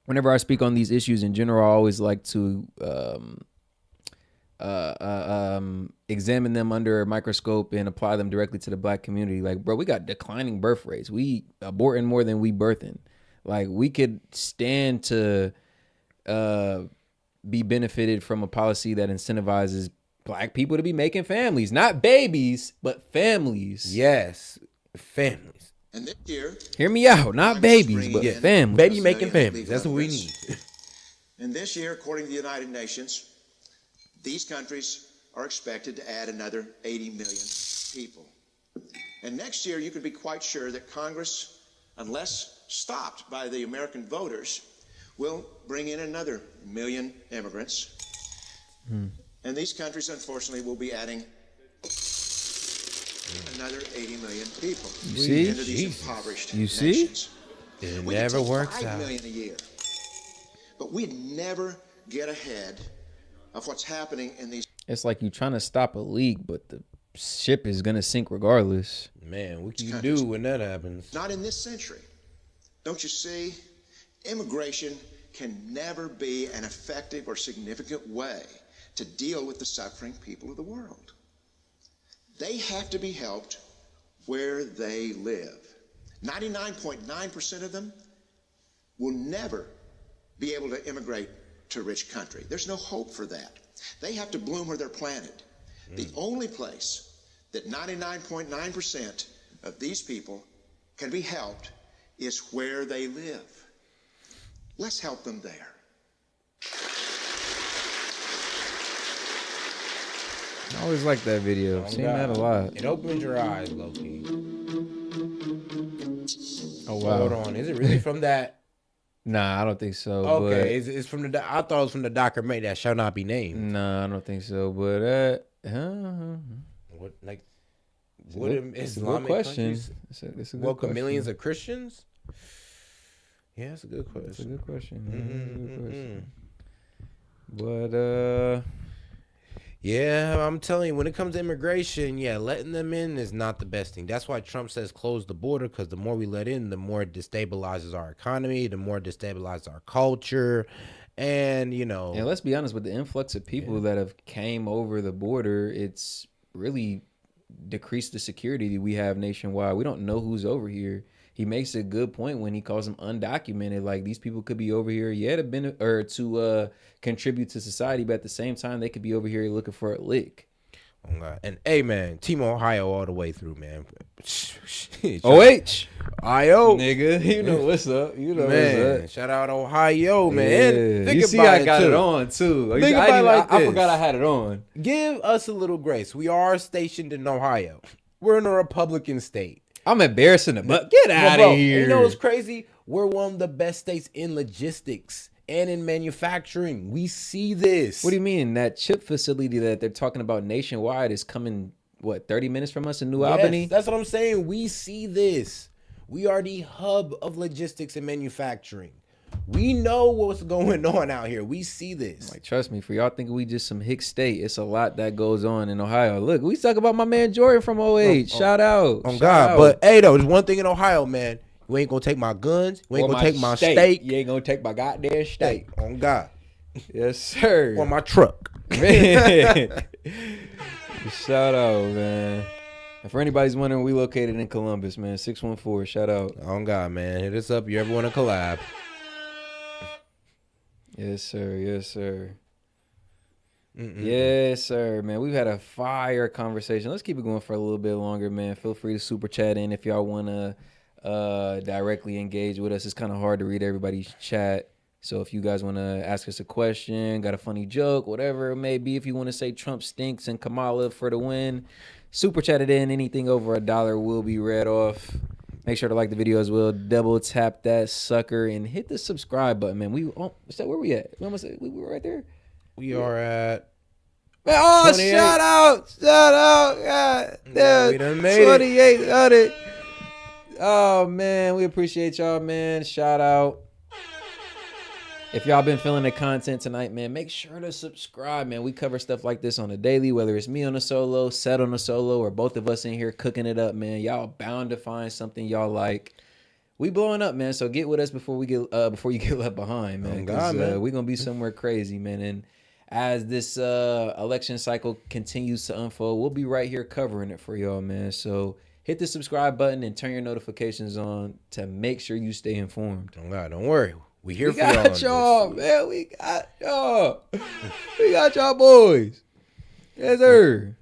whenever I speak on these issues in general, I always like to examine them under a microscope and apply them directly to the black community. Like, bro, we got declining birth rates. We aborting more than we birthing. Like, we could stand to be benefited from a policy that incentivizes black people to be making families, not babies, but families. Yes, families. And this year, hear me out, not babies, but families. Baby making families. That's what we need. And this year, according to the United Nations, these countries are expected to add another 80 million people. And next year, you can be quite sure that Congress, unless stopped by the American voters, will bring in another million immigrants. And these countries, unfortunately, will be adding another 80 million people. You see? Into these impoverished You see? nations. It We never could take works 5 out. million a year. But we'd never get ahead of what's happening in these. It's like you trying to stop a leak, but the ship is gonna sink regardless. Man, what can you do when that happens? Not in this century. Don't you see? Immigration can never be an effective or significant way to deal with the suffering people of the world. They have to be helped where they live. 99.9% of them will never be able to immigrate to a rich country. There's no hope for that. They have to bloom where they're planted. The only place that 99.9% of these people can be helped is where they live. Let's help them there. I always like that video. I've seen that a lot. It opens your eyes, low-key. Oh, wow. Hold on. Is it really from that? Nah, I don't think so. Okay, it's from the. I thought it was from the documentary that shall not be named. Nah, I don't think so. But What like? It's What a good Islamic question. countries It's a good welcome question. millions of Christians? Yeah, that's a good question. It's a good question. Mm-hmm. That's a good question. But Yeah, I'm telling you, when it comes to immigration, yeah, letting them in is not the best thing. That's why Trump says close the border, because the more we let in, the more it destabilizes our economy, the more it destabilizes our culture. And, you know. And let's be honest, with the influx of people that have came over the border, it's really decreased the security that we have nationwide. We don't know who's over here. He makes a good point when he calls them undocumented. Like, these people could be over here, to contribute to society, but at the same time, they could be over here looking for a lick. Oh God. And hey, man, Team Ohio all the way through, man. OH, IO, nigga, you know what's up. You know man, what's up. shout out Ohio, man. Yeah. And think You see, about I got too. it on too. Think about it like I this. forgot I had it on. Give us a little grace. We are stationed in Ohio. We're in a Republican state. I'm embarrassing the but get out Bro, of here. You know what's crazy? We're one of the best states in logistics and in manufacturing. We see this. What do you mean? That chip facility that they're talking about nationwide is coming, 30 minutes from us in New Albany? That's what I'm saying. We see this. We are the hub of logistics and manufacturing. We know what's going on out here. We see this. Like, trust me, for y'all thinking we just some hick state, it's a lot that goes on in Ohio. Look, we talk about my man Jordan from 08. Shout out. Oh Shout God. out. But hey, though, there's one thing in Ohio, man. You ain't gonna take my guns. You ain't Or gonna take my steak. steak. You ain't gonna take my goddamn steak. On God. Yes, sir. Or my truck. Man. Shout out, man. And for anybody's wondering, we located in Columbus, man. 614. Shout out. On God, man. Hit us up. You ever want to collab? Yes, sir. Yes, sir. Yes, sir, man. We've had a fire conversation. Let's keep it going for a little bit longer, man. Feel free to super chat in if y'all want to directly engage with us. It's kind of hard to read everybody's chat. So if you guys want to ask us a question, got a funny joke, whatever it may be, if you want to say Trump stinks and Kamala for the win, super chat it in. Anything over $1 will be read off. Make sure to like the video as well. Double tap that sucker and hit the subscribe button, man. Where we at? We were right there. We are at. Man, oh, 28. shout out. God damn. We done made 2800. Oh, man. We appreciate y'all, man. Shout out. If y'all been feeling the content tonight, man, make sure to subscribe, man. We cover stuff like this on a daily, whether it's me on a solo, S.E.T on a solo, or both of us in here cooking it up, man. Y'all bound to find something y'all like. we blowing up, man. So get with us before you get left behind, man. Oh, God, man. We're gonna be somewhere crazy, man. And as this election cycle continues to unfold, we'll be right here covering it for y'all, man. So hit the subscribe button and turn your notifications on to make sure you stay informed. Oh, God, don't worry. We here for y'all, man. We got y'all. We got y'all boys. Yes, sir.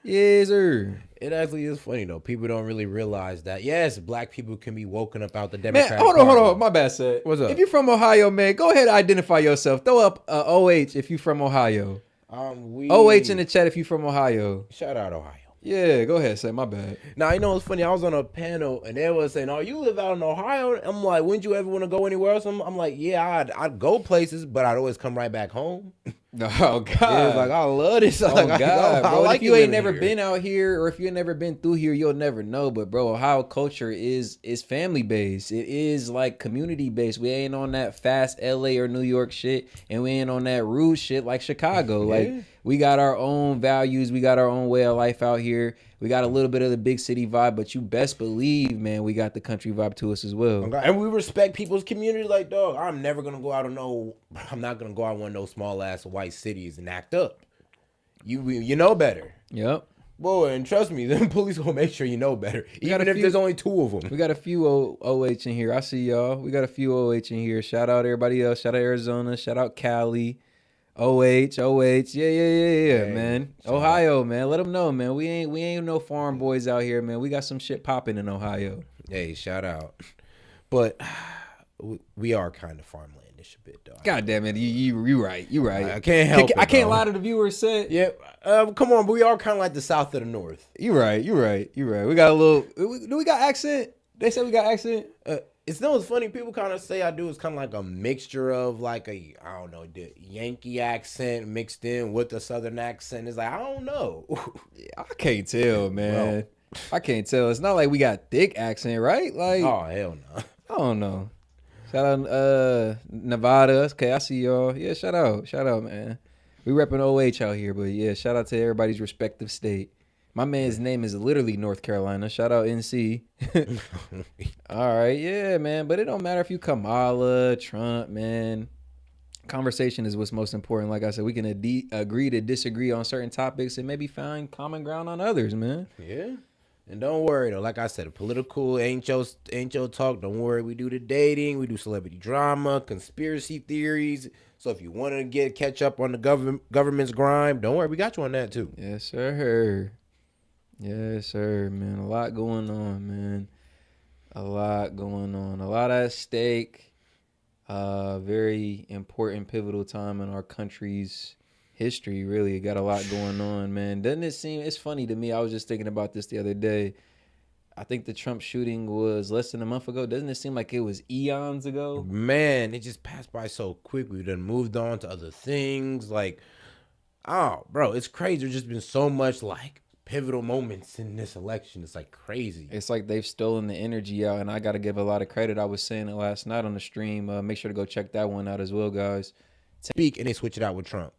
Yes, sir. It actually is funny though. People don't really realize that. Yes, black people can be woken up out the Democratic Man, hold Party. on. My bad, Seth. What's up? If you're from Ohio, man, go ahead and identify yourself. Throw up OH if you're from Ohio. OH in the chat if you're from Ohio. Shout out Ohio. Yeah, go ahead, Seth. My bad. Now, you know what's funny? I was on a panel and they were saying, "Oh, you live out in Ohio?" I'm like, "Wouldn't you ever want to go anywhere else?" I'm like, "Yeah, I'd go places, but I'd always come right back home." Oh God! Yeah, it's like I love this. Oh Like, God, bro! like if you ain't living never here. been out here, or if you ain't never been through here, you'll never know. But bro, Ohio culture is family based. It is like community based. We ain't on that fast LA or New York shit, and we ain't on that rude shit like Chicago. Like we got our own values. We got our own way of life out here. We got a little bit of the big city vibe, but you best believe, man, we got the country vibe to us as well. And we respect people's community. Like, dog, I'm not gonna go out one of those small ass white cities and act up. You know better. Yep. Boy, and trust me, them police gonna make sure you know better, even if there's only 2 of them. We got a few OH in here. I see y'all. We got a few OH in here. Shout out everybody else. Shout out Arizona. Shout out Cali. OH. Yeah, man. Ohio, man. Let them know, man. We ain't no farm boys out here, man. We got some shit popping in Ohio. Hey, shout out. But we are kind of farmlandish a bit, though. God damn it. You right. You right. I can't help it, I can't bro. lie to the viewers, Seth. Yeah, come on, but we are kind of like the south of the north. You right. We got a little. Do we got accent? They said we got accent. It's funny. People kind of say I do. It's kind of like a mixture of like the Yankee accent mixed in with the Southern accent. It's like, I don't know. I can't tell, man. Bro. I can't tell. It's not like we got thick accent, right? Like, oh hell no. I don't know. Shout out Nevada. Okay, I see y'all. Yeah, shout out, man. We repping OH out here, but yeah, shout out to everybody's respective state. My man's name is literally North Carolina. Shout out NC. All right, yeah, man. But it don't matter if you Kamala, Trump, man. Conversation is what's most important. Like I said, we can agree to disagree on certain topics and maybe find common ground on others, man. Yeah. And don't worry though. Like I said, political ain't your talk. Don't worry. We do the dating. We do celebrity drama, conspiracy theories. So if you want to catch up on the government's grime, don't worry. We got you on that too. Yes, sir. Yes, sir, man. A lot going on, man. A lot going on. A lot at stake. Very important, pivotal time in our country's history, really. Got a lot going on, man. Doesn't it seem... It's funny to me. I was just thinking about this the other day. I think the Trump shooting was less than a month ago. Doesn't it seem like it was eons ago? Man, it just passed by so quick. We done moved on to other things. Like, oh, bro, it's crazy. There's just been so much, like, pivotal moments in this election. It's like crazy. It's like they've stolen the energy out, and I got to give a lot of credit. I was saying it last night on the stream. Make sure to go check that one out as well, guys. Speak, and they switch it out with Trump.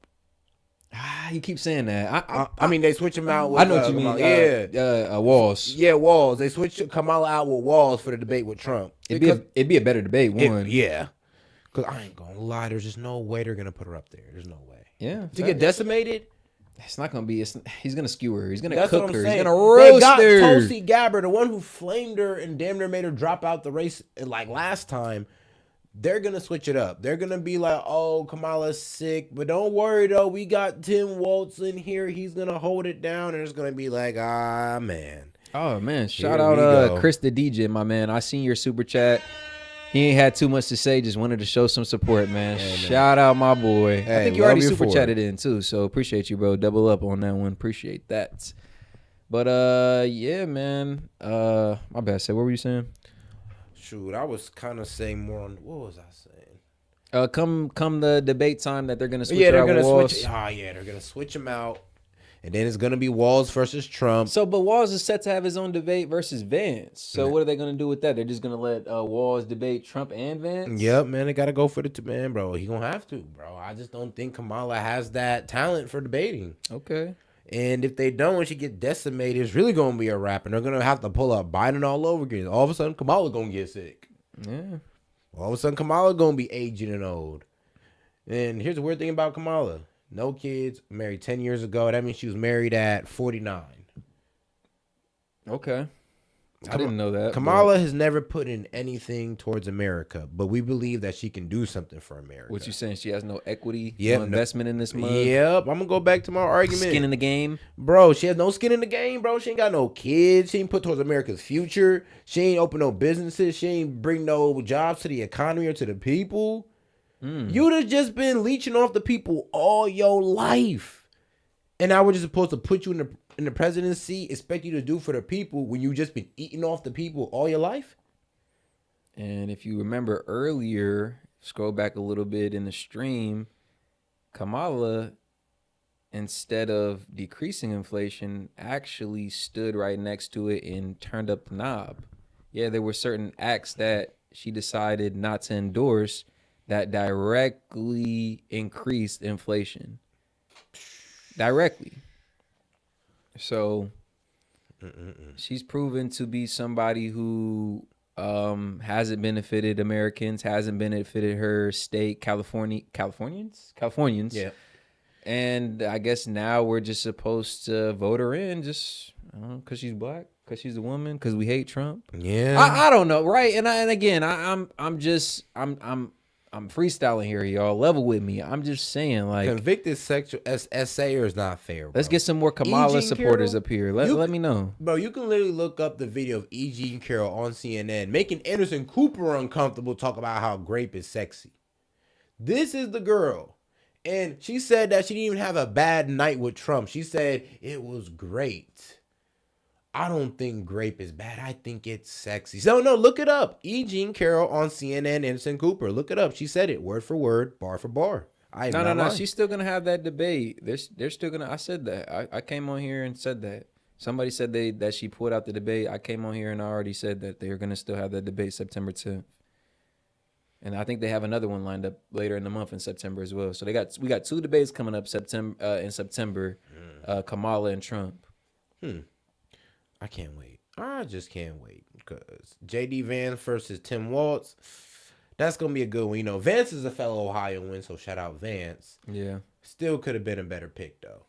You keep saying that. I mean, they switch him out with... I know what you mean. Walls. Yeah, Walls. They switch Kamala out with Walls for the debate with Trump. It'd be a better debate, one. Yeah. Because I ain't going to lie, there's just no way they're going to put her up there. There's no way. Yeah. To get decimated... It's not gonna be. He's gonna skew her. He's gonna cook her. Saying. He's gonna roast her. They got Tulsi Gabbard, the one who flamed her and damn near made her drop out the race like last time. They're gonna switch it up. They're gonna be like, "Oh, Kamala's sick, but don't worry though. We got Tim Walz in here. He's gonna hold it down." And it's gonna be like, "Ah, man." Oh man! Shout out Chris the DJ, my man. I seen your super chat. He ain't had too much to say, just wanted to show some support, man. Yeah, Shout out my boy. Hey, I think you already super chatted in too, so appreciate you, bro. Double up on that one. Appreciate that. But yeah, man. My bad. Say, what were you saying? Shoot, I was kind of saying more on what was I saying? Come the debate time that they're gonna switch. Yeah, they're gonna Walls. switch. Oh yeah, they're gonna switch him out. And then it's gonna be Walz versus Trump. So, but Walz is set to have his own debate versus Vance. So, what are they gonna do with that? They're just gonna let Walz debate Trump and Vance. Yep, man, they gotta go for the man, bro. He gonna have to, bro. I just don't think Kamala has that talent for debating. Okay. And if they don't, when she get decimated, it's really gonna be a wrap, and they're gonna have to pull up Biden all over again. All of a sudden, Kamala's gonna get sick. Yeah. All of a sudden, Kamala gonna be aging and old. And here's the weird thing about Kamala: no kids, married 10 years ago. That means she was married at 49. Okay. I didn't know that. Kamala has never put in anything towards America, but we believe that she can do something for America. What you saying? She has no equity, Yep, no investment in this mug? Yep, I'm gonna go back to my argument. Skin in the game? Bro, she has no skin in the game, bro. She ain't got no kids. She ain't put towards America's future. She ain't open no businesses. She ain't bring no jobs to the economy or to the people. You'd have just been leeching off the people all your life. And now we're just supposed to put you in the presidency, expect you to do for the people when you just been eating off the people all your life? And if you remember earlier, scroll back a little bit in the stream, Kamala, instead of decreasing inflation, actually stood right next to it and turned up the knob. Yeah, there were certain acts that she decided not to endorse that directly increased inflation. Directly. So she's proven to be somebody who hasn't benefited Americans, hasn't benefited her state, Californians. Yeah. And I guess now we're just supposed to vote her in just because she's black, because she's a woman, because we hate Trump. Yeah. I don't know, right? And again, I'm freestyling here, y'all. Level with me. I'm just saying, like, convicted sexual SAer is not fair, bro. Let's get some more Kamala supporters up here. Let me know. Bro, you can literally look up the video of E. Jean Carroll on CNN making Anderson Cooper uncomfortable, talk about how grape is sexy. This is the girl. And she said that she didn't even have a bad night with Trump. She said it was great. I don't think grape is bad. I think it's sexy. So no, look it up. E. Jean Carroll on CNN, Anderson Cooper. Look it up. She said it word for word, bar for bar. No. She's still gonna have that debate. They're still gonna. I said that. I came on here and said that. Somebody said that she pulled out the debate. I came on here and I already said that they're gonna still have that debate September 10th. And I think they have another one lined up later in the month in September as well. So we got two debates coming up in September. Kamala and Trump. I can't wait. I just can't wait because J.D. Vance versus Tim Walz. That's gonna be a good one. You know, Vance is a fellow Ohioan, so shout out Vance. Yeah. Still could have been a better pick though.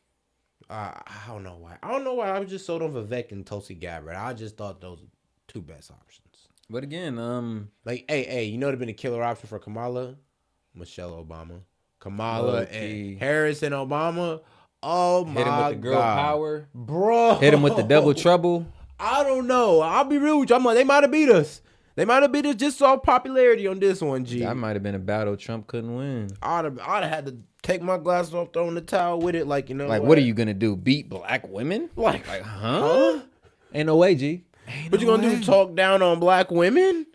I don't know why. I was just sold on Vivek and Tulsi Gabbard. I just thought those were two best options. But again, like, hey, you know, it'd have been a killer option for Kamala, Michelle Obama, Kamala and Harris and Obama. Oh my God. Hit him with the girl power. Bro. Hit him with the double trouble. I don't know. I'll be real with you. I'm like, they might have beat us. They might have beat us just off popularity on this one, G. That might have been a battle Trump couldn't win. I'd have had to take my glasses off, throw in the towel with it, like, you know. Like, what are you going to do? Beat black women? Like huh? Ain't no way, G. What you going to do? Talk down on black women?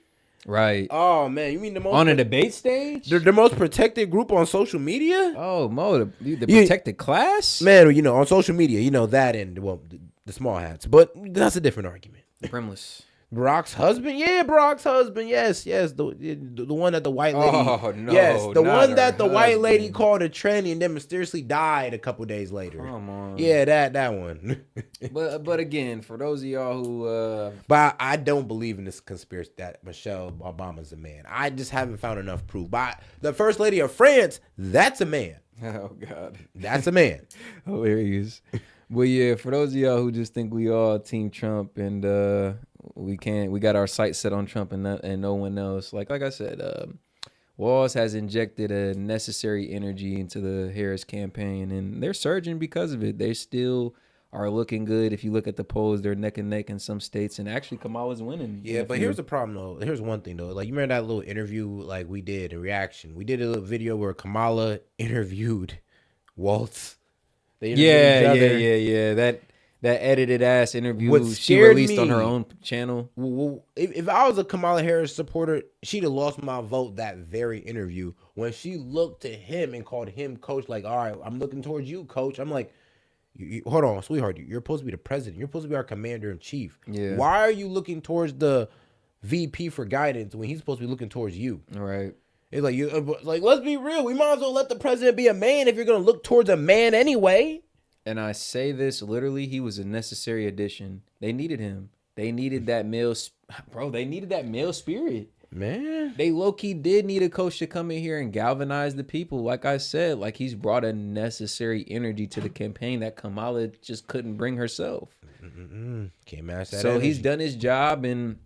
Right. Oh, man. You mean the most... On a debate stage? The most protected group on social media? Oh, Mo, the protected class? Man, you know, on social media, you know, that and, well, the small hats. But that's a different argument. Brimless. Barack's husband? Yeah, Barack's husband. Yes. The one that the white lady... Oh, no. Yes, the one that the white lady called a tranny and then mysteriously died a couple days later. Come on. Yeah, that one. But again, for those of y'all who... But I don't believe in this conspiracy that Michelle Obama's a man. I just haven't found enough proof. But the first lady of France, that's a man. Oh, God. That's a man. Hilarious. But yeah, for those of y'all who just think we all Team Trump and we got our sights set on Trump and no one else. Like I said, Walz has injected a necessary energy into the Harris campaign, and they're surging because of it. They still are looking good. If you look at the polls, they're neck and neck in some states, and actually Kamala's winning. Yeah, but here's the problem though. Here's one thing though. Like, you remember that little interview like we did, a reaction. We did a little video where Kamala interviewed Walz. Yeah. That edited ass interview she released on her own channel. Well, if I was a Kamala Harris supporter, she'd have lost my vote that very interview. When she looked to him and called him coach, like, all right, I'm looking towards you, coach. I'm like, hold on, sweetheart. You're supposed to be the president. You're supposed to be our commander in chief. Yeah. Why are you looking towards the VP for guidance when he's supposed to be looking towards you? All right. It's like, let's be real. We might as well let the president be a man if you're going to look towards a man anyway. And I say this literally, he was a necessary addition. They needed him. They needed that male, bro. They needed that male spirit. Man. They low-key did need a coach to come in here and galvanize the people. Like I said, like he's brought a necessary energy to the campaign that Kamala just couldn't bring herself. Can't match that. So energy. he's done his job, and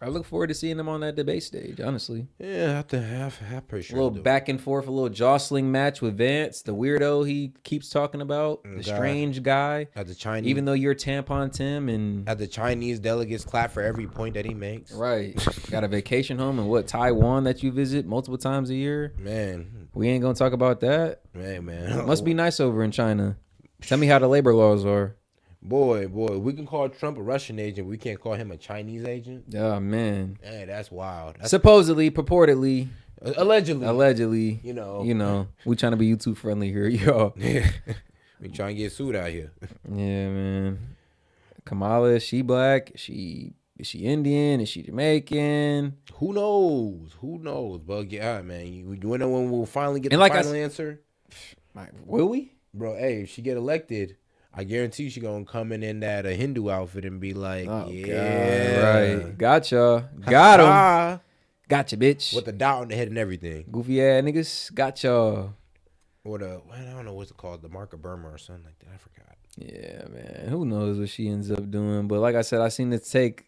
I look forward to seeing him on that debate stage, honestly. Yeah, I have to have pretty sure. A little back and forth, a little jostling match with Vance, the weirdo he keeps talking about, the strange guy. At the Chinese, even though you're tampon Tim, and at the Chinese delegates clap for every point that he makes. Right. Got a vacation home in Taiwan that you visit multiple times a year. Man, we ain't gonna talk about that. Man. Must be nice over in China. Tell me how the labor laws are. Boy, we can call Trump a Russian agent. We can't call him a Chinese agent. Oh, man. Hey, that's wild. Supposedly, purportedly. Allegedly. You know. We trying to be YouTube friendly here, y'all. We trying to get sued out here. Yeah, man. Kamala, is she black? Is she Indian? Is she Jamaican? Who knows? But yeah, man. You know when we'll finally get the like final answer? Will we? Bro, hey, if she get elected, I guarantee she gonna come in that a Hindu outfit and be like, God, right, gotcha, got him, gotcha, bitch, with the dot on the head and everything. Goofy ass niggas, gotcha. Or I don't know what's it called, the Mark of Burma or something like that. I forgot. Yeah, man, who knows what she ends up doing? But like I said, I seen the take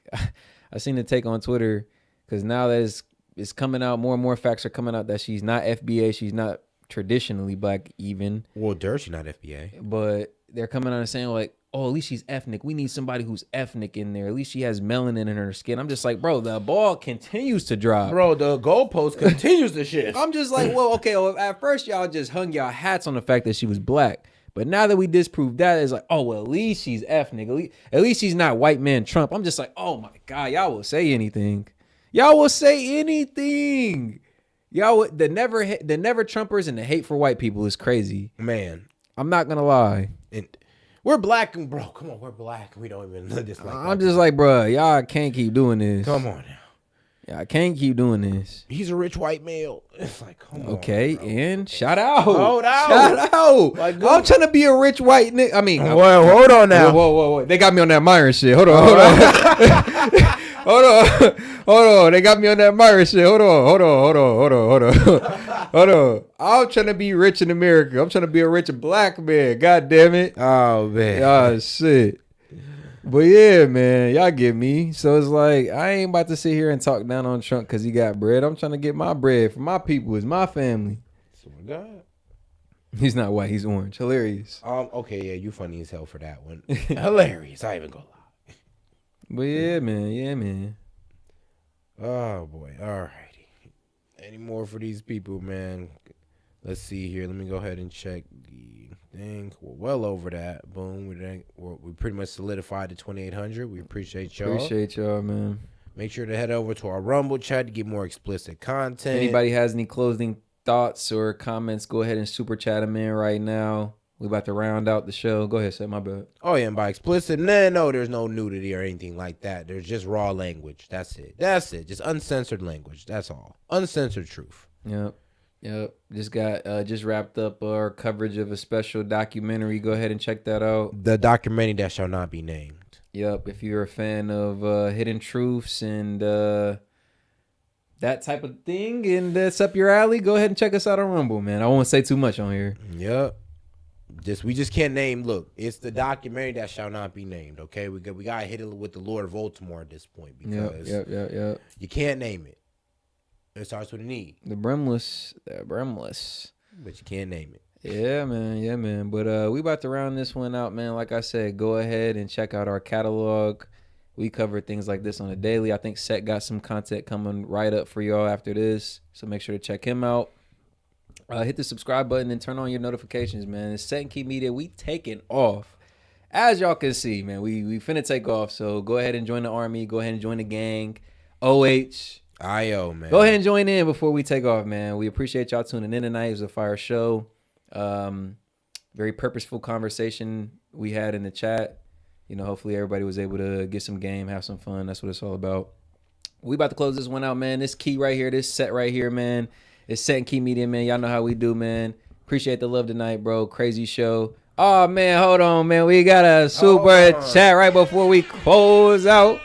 on Twitter, because now that it's coming out, more and more facts are coming out that she's not FBA, she's not traditionally black even. Well, she's not FBA, but they're coming out and saying like, oh, at least she's ethnic. We need somebody who's ethnic in there. At least she has melanin in her skin. I'm just like, bro, the ball continues to drop. Bro, the goalpost continues to shift. I'm just like, well, okay, well, at first y'all just hung y'all hats on the fact that she was black. But now that we disproved that, it's like, oh, well, at least she's ethnic. At least she's not white man Trump. I'm just like, oh my God, y'all will say anything. Y'all will say anything. Y'all, the never Trumpers and the hate for white people is crazy. Man. I'm not gonna lie. And we're black, and bro, come on, we're black. We don't even dislike. I'm just like, bro, y'all can't keep doing this. Come on now. Y'all can't keep doing this. He's a rich white male. It's like, come on. Okay, bro. And shout out. Hold out. Shout out. Like, I'm trying to be a rich white nigga. I mean, well, hold on now. Whoa. They got me on that Myron shit. Hold on. Hold on. They got me on that Myron shit. Hold on. I'm trying to be rich in America. I'm trying to be a rich black man. God damn it. Oh, man. Oh, shit. But yeah, man, y'all get me. So it's like, I ain't about to sit here and talk down on Trump because he got bread. I'm trying to get my bread for my people. It's my family. So God. He's not white. He's orange. Hilarious. Okay, yeah, you funny as hell for that one. Hilarious. I ain't even gonna lie. But yeah, man. Oh boy. Alrighty. Any more for these people, man? Let's see here. Let me go ahead and check the thing. We're well over that. Boom. We pretty much solidified the 2,800. We appreciate y'all. Appreciate y'all, man. Make sure to head over to our Rumble chat to get more explicit content. Anybody has any closing thoughts or comments, go ahead and super chat them in right now. We about to round out the show. Go ahead, say my bad. Oh yeah, and by explicit, no, there's no nudity or anything like that. There's just raw language. That's it. Just uncensored language. That's all. Uncensored truth. Yep. Just wrapped up our coverage of a special documentary. Go ahead and check that out. The documentary that shall not be named. Yep. If you're a fan of hidden truths and that type of thing, and that's up your alley, go ahead and check us out on Rumble, man. I won't say too much on here. Yep. We just can't name. Look, it's the documentary that shall not be named. Okay, we gotta hit it with the Lord of Baltimore at this point because yep. You can't name it. It starts with an E. The brimless, but you can't name it. Yeah, man. But we about to round this one out, man. Like I said, go ahead and check out our catalog. We cover things like this on a daily. I think S.E.T got some content coming right up for y'all after this, so make sure to check him out. Hit the subscribe button and turn on your notifications, man. It's S.E.T and Key Media. We taking off. As y'all can see, man, we finna take off. So go ahead and join the army. Go ahead and join the gang. IO, man. Go ahead and join in before we take off, man. We appreciate y'all tuning in tonight. It was a fire show. Very purposeful conversation we had in the chat. You know, hopefully everybody was able to get some game, have some fun. That's what it's all about. We about to close this one out, man. This Key right here, this S.E.T right here, man. It's S.E.T and Key Media, man. Y'all know how we do, man. Appreciate the love tonight, bro. Crazy show. Oh, man, hold on, man. We got a super chat right before we close out.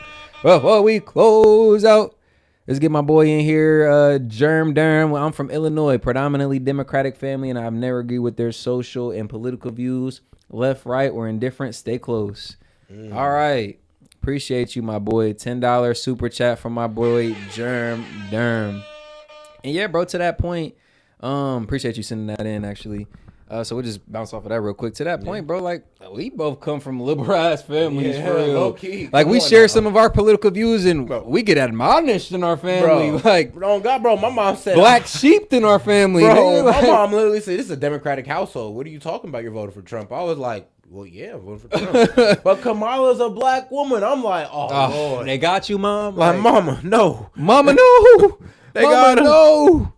Let's get my boy in here, Germ Durham. Well, I'm from Illinois, predominantly Democratic family, and I've never agreed with their social and political views. Left, right, or indifferent, stay close. All right. Appreciate you, my boy. $10 super chat from my boy, Germ Durham. And yeah, bro, to that point, appreciate you sending that in, actually. So we'll just bounce off of that real quick. To that point, bro, like, we both come from liberal-ass families, for real. Low-key. Like, we share some of our political views, and we get admonished in our family. Bro, like, oh God, bro, my mom said black sheep in our family. Bro, Like, my mom literally said, this is a Democratic household. What are you talking about? You're voting for Trump. I was like, well, yeah, I'm voting for Trump. But Kamala's a black woman. I'm like, oh, Lord. They got you, mom? Like, mama, no. Mama, no. They Mama, got her. no.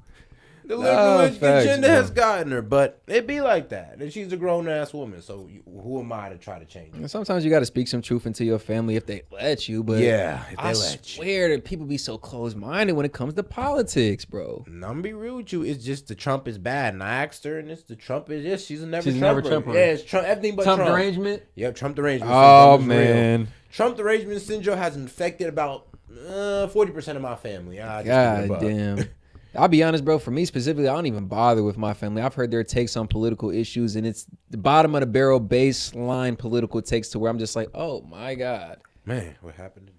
The liberal facts, agenda bro. has gotten her, but it be like that. And she's a grown-ass woman, so who am I to try to change it? And sometimes you got to speak some truth into your family if they let you. But Yeah, if they I let you. swear that people be so close-minded when it comes to politics, bro. And I'm gonna be real with you. It's just the Trump is bad. And I asked her, and it's the Trump is just she's a never Trumper. Yeah, it's Trump. Everything but Trump. derangement? Yep, Trump derangement Oh, syndrome is real. man. Trump derangement syndrome has infected about 40% of my family. I just God give it a buck. damn. I'll be honest, bro. For me specifically, I don't even bother with my family. I've heard their takes on political issues, and it's the bottom of the barrel baseline political takes to where I'm just like, oh my God. Man, what happened?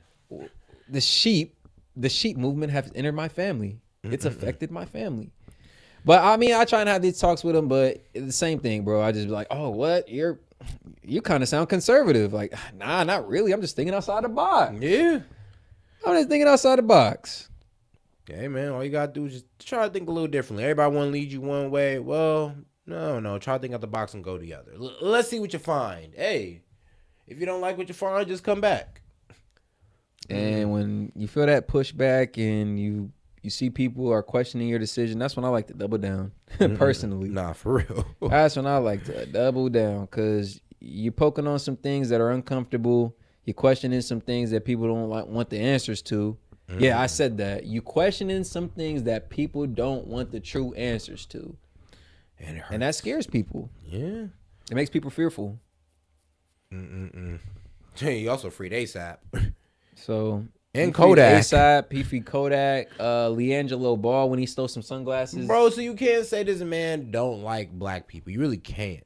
The sheep movement have entered my family. It's affected my family. But I mean, I try and have these talks with them, but it's the same thing, bro. I just be like, oh, what? You kind of sound conservative. Like, nah, not really. I'm just thinking outside the box. Yeah. I'm just thinking outside the box. Hey, man, all you got to do is just try to think a little differently. Everybody want to lead you one way. Well, no. Try to think out the box and go the other. Let's see what you find. Hey, if you don't like what you find, just come back. And when you feel that pushback and you see people are questioning your decision, that's when I like to double down, personally. Nah, for real. That's when I like to double down, because you're poking on some things that are uncomfortable. You're questioning some things that people don't want the answers to. Yeah, I said that. You questioning some things that people don't want the true answers to. And that scares people. Yeah. It makes people fearful. You also freed A$AP. So, And Kodak. A$AP, he freed Kodak, LeAngelo Ball when he stole some sunglasses. Bro, so you can't say this man don't like black people. You really can't.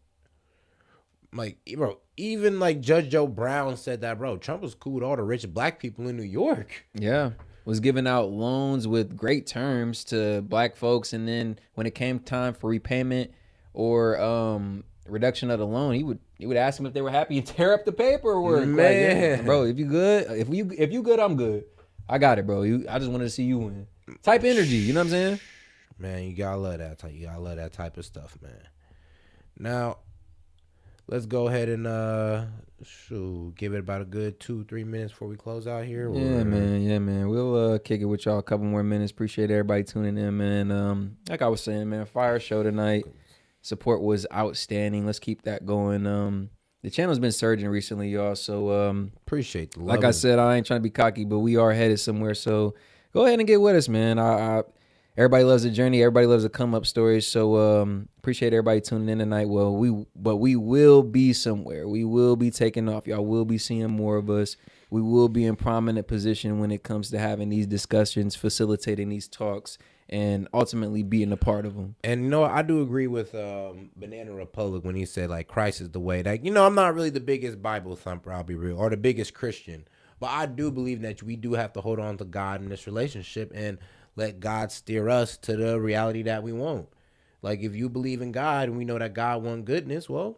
Like, bro, even like Judge Joe Brown said that, bro, Trump was cool with all the rich black people in New York. Yeah. Was giving out loans with great terms to black folks, and then when it came time for repayment or reduction of the loan, he would ask them if they were happy and tear up the paperwork. Man, like, yeah, bro, if you good, if you good, I'm good. I got it, bro. I just wanted to see you win. Type energy, you know what I'm saying? Man, you gotta love that type. You gotta love that type of stuff, man. Now, let's go ahead and give it about a good 2-3 minutes before we close out here. Yeah, man. We'll kick it with y'all a couple more minutes. Appreciate everybody tuning in, man. Like I was saying, man, fire show tonight. Support was outstanding. Let's keep that going. The channel's been surging recently, y'all. So appreciate the love. Like I said, I ain't trying to be cocky, but we are headed somewhere. So go ahead and get with us, man. Everybody loves the journey. Everybody loves the come up stories. So appreciate everybody tuning in tonight. Well, we will be somewhere. We will be taking off. Y'all will be seeing more of us. We will be in prominent position when it comes to having these discussions, facilitating these talks, and ultimately being a part of them. And you know, I do agree with Banana Republic when he said like Christ is the way. Like, you know, I'm not really the biggest Bible thumper, I'll be real, or the biggest Christian, but I do believe that we do have to hold on to God in this relationship and let God steer us to the reality that we want. Like, if you believe in God and we know that God wants goodness, well,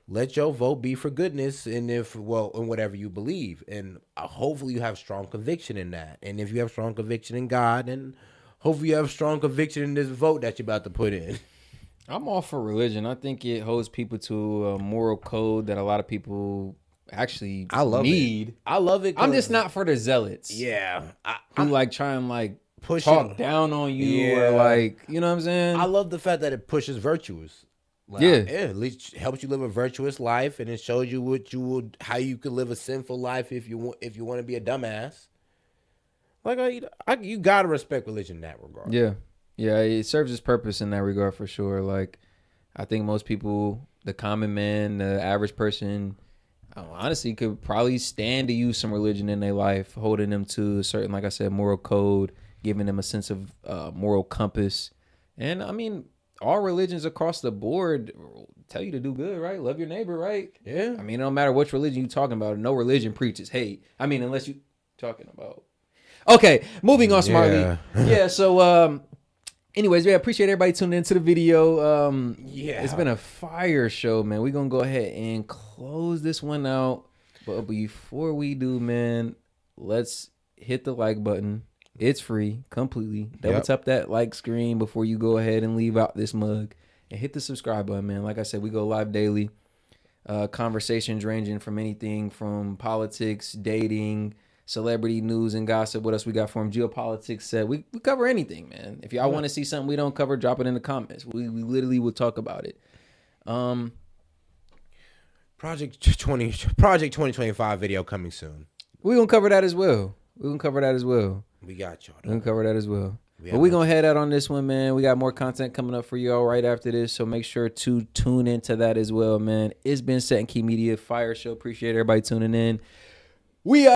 let your vote be for goodness in whatever you believe. And hopefully you have strong conviction in that. And if you have strong conviction in God, then hopefully you have strong conviction in this vote that you're about to put in. I'm all for religion. I think it holds people to a moral code that a lot of people actually need. I love it. I'm just not for the zealots. Yeah. Who like try and like pushing talk down on you or like, you know what I'm saying? I love the fact that it pushes virtuous. Like, at least helps you live a virtuous life, and it shows you how you could live a sinful life if you want to be a dumbass. Like, you gotta respect religion in that regard. Yeah, it serves its purpose in that regard for sure. Like, I think most people, the common man, the average person, honestly could probably stand to use some religion in their life, holding them to a certain, like I said, moral code giving them a sense of moral compass. And I mean, all religions across the board tell you to do good, right? Love your neighbor, right? Yeah. I mean, it don't matter which religion you're talking about. No religion preaches hate. I mean, unless you talking about. Okay, moving on, Smartly. Yeah, so anyways, yeah, appreciate everybody tuning into the video. Yeah, it's been a fire show, man. We're gonna go ahead and close this one out. But before we do, man, let's hit the like button. It's free, completely. Double tap that like screen before you go ahead and leave out this mug. And hit the subscribe button, man. Like I said, we go live daily. Conversations ranging from anything from politics, dating, celebrity news and gossip. What else we got for them? Geopolitics set. We cover anything, man. If y'all want to see something we don't cover, drop it in the comments. We literally will talk about it. Project 2025 video coming soon. We're going to cover that as well. We got y'all. We're going to cover that as well. But we're going to head out on this one, man. We got more content coming up for y'all right after this. So make sure to tune into that as well, man. It's been S.E.T and Key Media Fire Show. Appreciate everybody tuning in. We